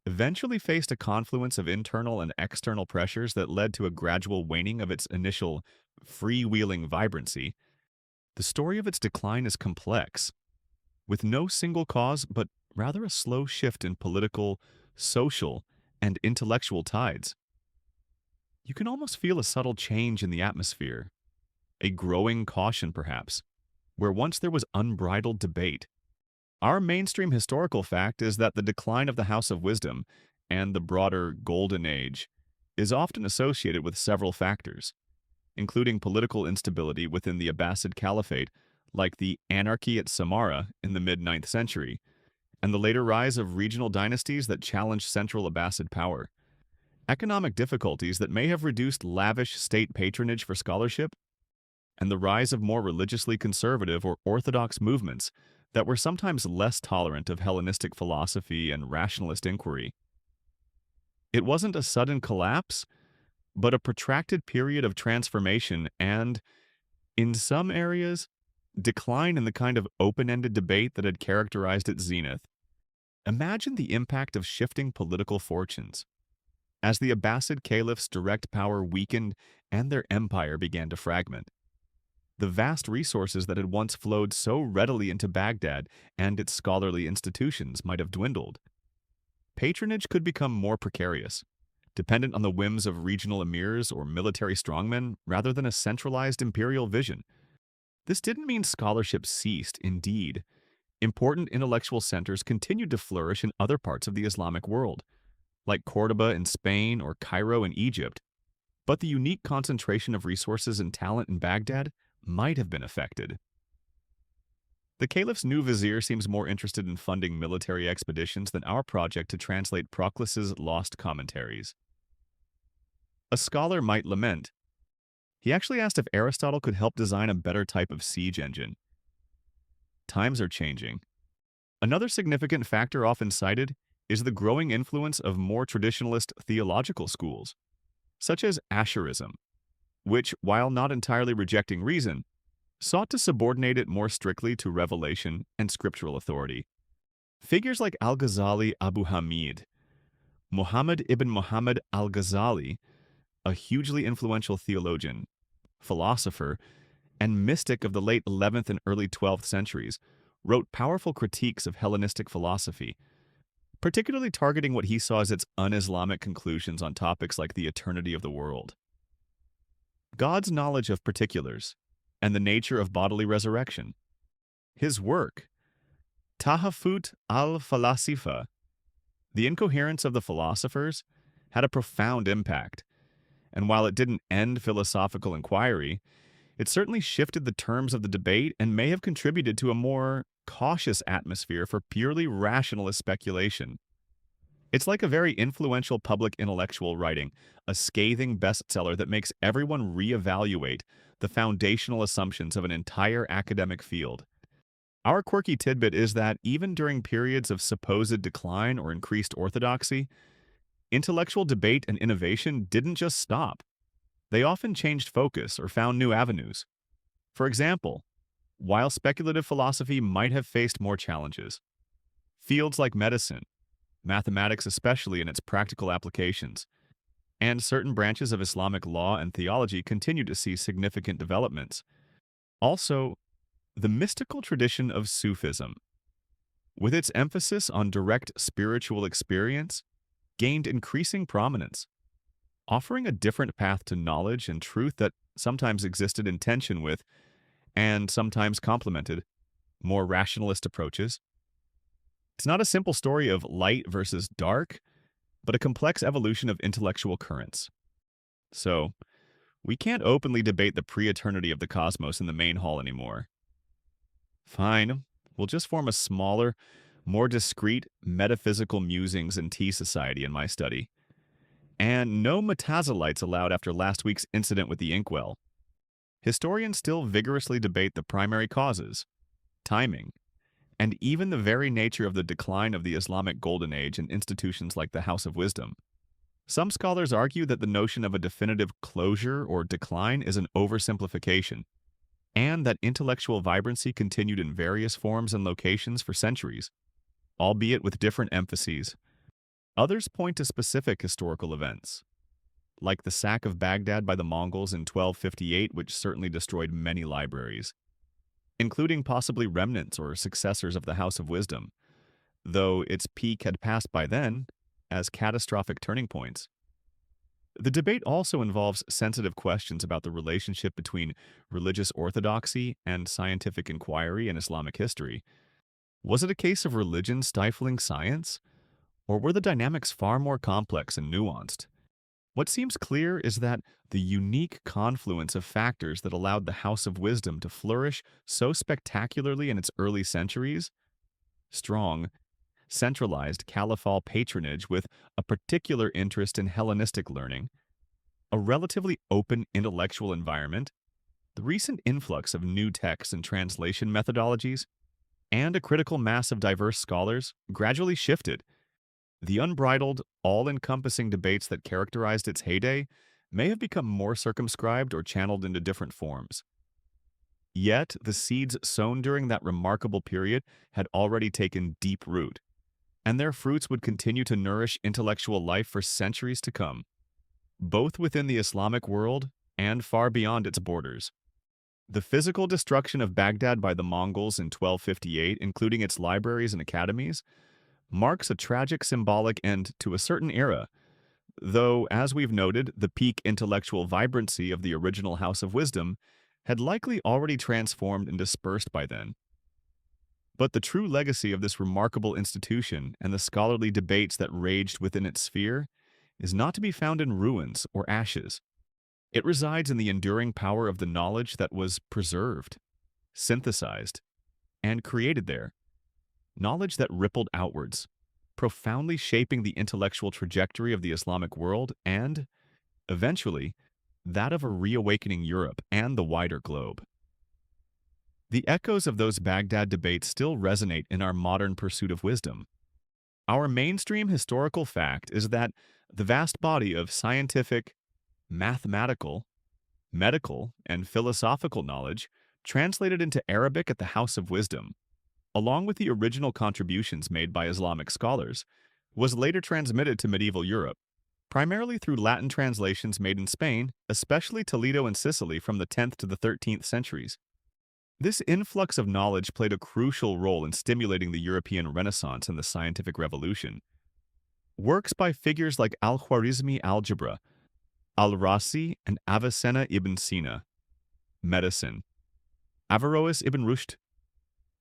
eventually faced a confluence of internal and external pressures that led to a gradual waning of its initial freewheeling vibrancy. The story of its decline is complex, with no single cause but rather a slow shift in political, social, and intellectual tides. You can almost feel a subtle change in the atmosphere, a growing caution perhaps, where once there was unbridled debate. Our mainstream historical fact is that the decline of the House of Wisdom and the broader Golden Age is often associated with several factors, including political instability within the Abbasid Caliphate, like the anarchy at Samarra in the mid-9th century, and the later rise of regional dynasties that challenged central Abbasid power. Economic difficulties that may have reduced lavish state patronage for scholarship, and the rise of more religiously conservative or orthodox movements that were sometimes less tolerant of Hellenistic philosophy and rationalist inquiry. It wasn't a sudden collapse, but a protracted period of transformation and, in some areas, decline in the kind of open-ended debate that had characterized its zenith. Imagine the impact of shifting political fortunes. As the Abbasid caliphs' direct power weakened and their empire began to fragment, The vast resources that had once flowed so readily into Baghdad and its scholarly institutions might have dwindled. Patronage could become more precarious, dependent on the whims of regional emirs or military strongmen rather than a centralized imperial vision. This didn't mean scholarship ceased. Indeed, important intellectual centers continued to flourish in other parts of the Islamic world, like Cordoba in Spain or Cairo in Egypt, but the unique concentration of resources and talent in Baghdad might have been affected. The caliph's new vizier seems more interested in funding military expeditions than our project to translate Proclus's lost commentaries. A scholar might lament. He actually asked if Aristotle could help design a better type of siege engine. Times are changing. Another significant factor often cited is the growing influence of more traditionalist theological schools, such as Asherism, which, while not entirely rejecting reason, sought to subordinate it more strictly to revelation and scriptural authority. Figures like Al-Ghazali Abu Hamid, Muhammad ibn Muhammad al-Ghazali, a hugely influential theologian, philosopher, and mystic of the late 11th and early 12th centuries, wrote powerful critiques of Hellenistic philosophy, particularly targeting what he saw as its un-Islamic conclusions on topics like the eternity of the world. God's knowledge of particulars, and the nature of bodily resurrection. His work, Tahafut al-Falasifa, The Incoherence of the Philosophers, had a profound impact, and while it didn't end philosophical inquiry, it certainly shifted the terms of the debate and may have contributed to a more cautious atmosphere for purely rationalist speculation. It's like a very influential public intellectual writing, a scathing bestseller that makes everyone reevaluate the foundational assumptions of an entire academic field. Our quirky tidbit is that even during periods of supposed decline or increased orthodoxy, intellectual debate and innovation didn't just stop. They often changed focus or found new avenues. For example, while speculative philosophy might have faced more challenges, fields like medicine, mathematics especially in its practical applications, and certain branches of Islamic law and theology continue to see significant developments. Also, the mystical tradition of Sufism, with its emphasis on direct spiritual experience, gained increasing prominence, offering a different path to knowledge and truth that sometimes existed in tension with, and sometimes complemented, more rationalist approaches. It's not a simple story of light versus dark, but a complex evolution of intellectual currents. So, we can't openly debate the pre-eternity of the cosmos in the main hall anymore. Fine, we'll just form a smaller, more discreet metaphysical musings and tea society in my study. And no metazolites allowed after last week's incident with the inkwell. Historians still vigorously debate the primary causes, timing, and even the very nature of the decline of the Islamic Golden Age and institutions like the House of Wisdom. Some scholars argue that the notion of a definitive closure or decline is an oversimplification, and that intellectual vibrancy continued in various forms and locations for centuries, albeit with different emphases. Others point to specific historical events, like the sack of Baghdad by the Mongols in 1258, which certainly destroyed many libraries, including possibly remnants or successors of the House of Wisdom, though its peak had passed by then, as catastrophic turning points. The debate also involves sensitive questions about the relationship between religious orthodoxy and scientific inquiry in Islamic history. Was it a case of religion stifling science, or were the dynamics far more complex and nuanced? What seems clear is that the unique confluence of factors that allowed the House of Wisdom to flourish so spectacularly in its early centuries, strong, centralized caliphal patronage with a particular interest in Hellenistic learning, a relatively open intellectual environment, the recent influx of new texts and translation methodologies, and a critical mass of diverse scholars gradually shifted. The unbridled, all-encompassing debates that characterized its heyday may have become more circumscribed or channeled into different forms. Yet, the seeds sown during that remarkable period had already taken deep root, and their fruits would continue to nourish intellectual life for centuries to come, both within the Islamic world and far beyond its borders. The physical destruction of Baghdad by the Mongols in 1258, including its libraries and academies, marks a tragic symbolic end to a certain era, though, as we've noted, the peak intellectual vibrancy of the original House of Wisdom had likely already transformed and dispersed by then. But the true legacy of this remarkable institution and the scholarly debates that raged within its sphere is not to be found in ruins or ashes. It resides in the enduring power of the knowledge that was preserved, synthesized, and created there, knowledge that rippled outwards, profoundly shaping the intellectual trajectory of the Islamic world and, eventually, that of a reawakening Europe and the wider globe. The echoes of those Baghdad debates still resonate in our modern pursuit of wisdom. Our mainstream historical fact is that the vast body of scientific, mathematical, medical, and philosophical knowledge translated into Arabic at the House of Wisdom, along with the original contributions made by Islamic scholars, was later transmitted to medieval Europe, primarily through Latin translations made in Spain, especially Toledo and Sicily from the 10th to the 13th centuries. This influx of knowledge played a crucial role in stimulating the European Renaissance and the scientific revolution. Works by figures like Al-Khwarizmi algebra, Al-Rasi and Avicenna ibn Sina, medicine, Averroes ibn Rushd,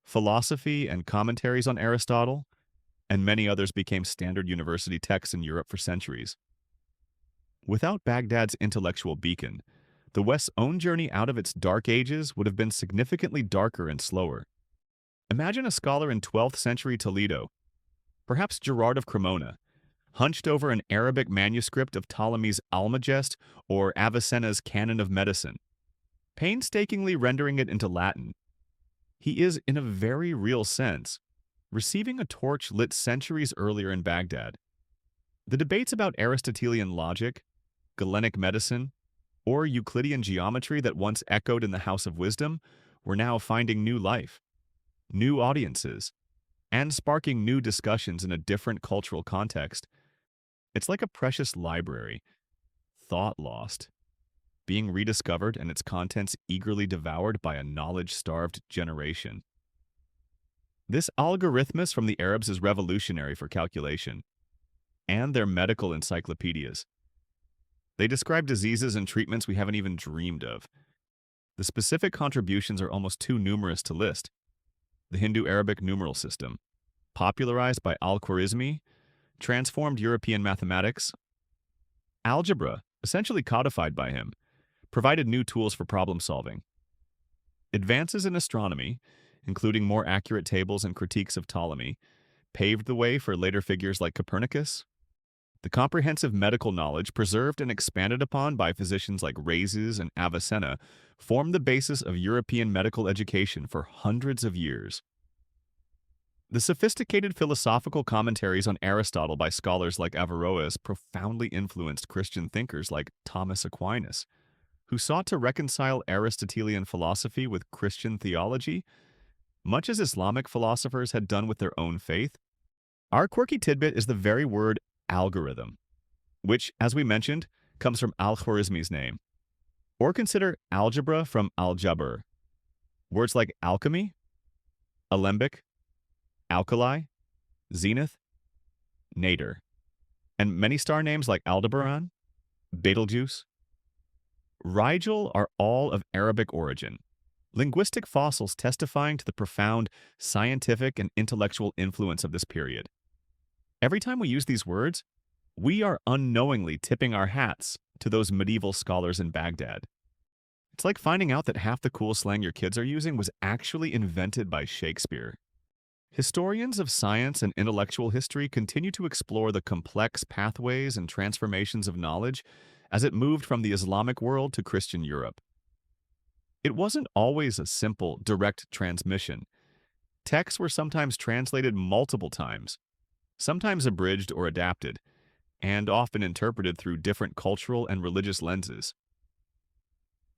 philosophy and commentaries on Aristotle, and many others became standard university texts in Europe for centuries. Without Baghdad's intellectual beacon, the West's own journey out of its dark ages would have been significantly darker and slower. Imagine a scholar in 12th century Toledo, perhaps Gerard of Cremona, hunched over an Arabic manuscript of Ptolemy's Almagest or Avicenna's Canon of Medicine, painstakingly rendering it into Latin. He is, in a very real sense, receiving a torch lit centuries earlier in Baghdad. The debates about Aristotelian logic, Galenic medicine, or Euclidean geometry that once echoed in the House of Wisdom were now finding new life, new audiences, and sparking new discussions in a different cultural context. It's like a precious library, thought lost, being rediscovered and its contents eagerly devoured by a knowledge-starved generation. This algorithmus from the Arabs is revolutionary for calculation, and their medical encyclopedias. They describe diseases and treatments we haven't even dreamed of. The specific contributions are almost too numerous to list. The Hindu-Arabic numeral system, popularized by Al-Khwarizmi, transformed European mathematics. Algebra, essentially codified by him, provided new tools for problem solving. Advances in astronomy, including more accurate tables and critiques of Ptolemy, paved the way for later figures like Copernicus. The comprehensive medical knowledge preserved and expanded upon by physicians like Rhazes and Avicenna formed the basis of European medical education for hundreds of years. The sophisticated philosophical commentaries on Aristotle by scholars like Averroes profoundly influenced Christian thinkers like Thomas Aquinas, who sought to reconcile Aristotelian philosophy with Christian theology, much as Islamic philosophers had done with their own faith. Our quirky tidbit is the very word algorithm, which, as we mentioned, comes from Al-Khwarizmi's name. Or consider algebra from al-Jabr. Words like alchemy, alembic, alkali, zenith, nadir, and many star names like Aldebaran, Betelgeuse, Rigel are all of Arabic origin, linguistic fossils testifying to the profound scientific and intellectual influence of this period. Every time we use these words, we are unknowingly tipping our hats to those medieval scholars in Baghdad. It's like finding out that half the cool slang your kids are using was actually invented by Shakespeare. Historians of science and intellectual history continue to explore the complex pathways and transformations of knowledge as it moved from the Islamic world to Christian Europe. It wasn't always a simple, direct transmission. Texts were sometimes translated multiple times, sometimes abridged or adapted, and often interpreted through different cultural and religious lenses.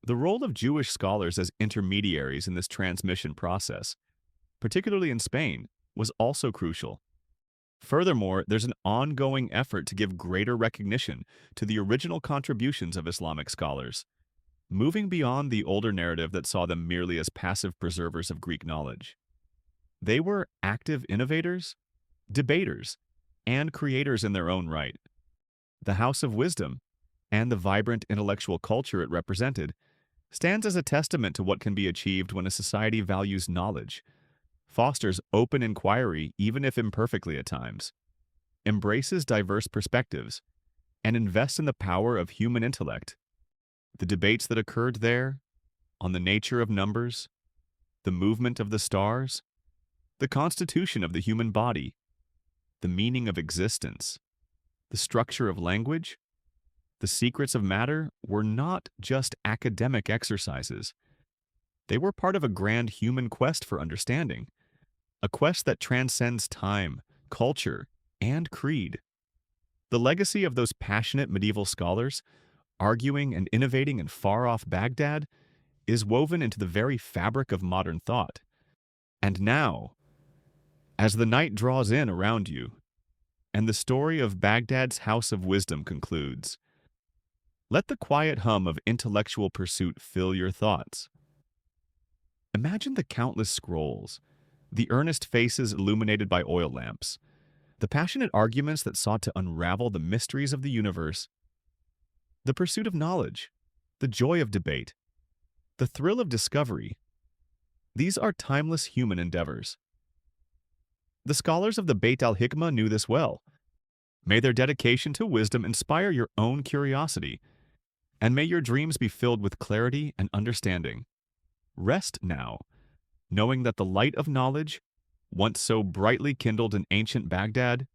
The role of Jewish scholars as intermediaries in this transmission process, particularly in Spain, was also crucial. Furthermore, there's an ongoing effort to give greater recognition to the original contributions of Islamic scholars. moving beyond the older narrative that saw them merely as passive preservers of Greek knowledge. They were active innovators, debaters, and creators in their own right. The House of Wisdom, and the vibrant intellectual culture it represented, stands as a testament to what can be achieved when a society values knowledge, fosters open inquiry even if imperfectly at times, embraces diverse perspectives, and invests in the power of human intellect. The debates that occurred there, on the nature of numbers, the movement of the stars, the constitution of the human body, the meaning of existence, the structure of language, the secrets of matter were not just academic exercises. They were part of a grand human quest for understanding, a quest that transcends time, culture, and creed. The legacy of those passionate medieval scholars, arguing and innovating in far-off Baghdad, is woven into the very fabric of modern thought. And now, as the night draws in around you, and the story of Baghdad's House of Wisdom concludes, let the quiet hum of intellectual pursuit fill your thoughts. Imagine the countless scrolls, the earnest faces illuminated by oil lamps, the passionate arguments that sought to unravel the mysteries of the universe, the pursuit of knowledge, the joy of debate, the thrill of discovery. These are timeless human endeavors. The scholars of the Bayt al-Hikma knew this well. May their dedication to wisdom inspire your own curiosity, and may your dreams be filled with clarity and understanding. Rest now, knowing that the light of knowledge, once so brightly kindled in ancient Baghdad,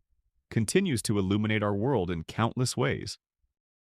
continues to illuminate our world in countless ways.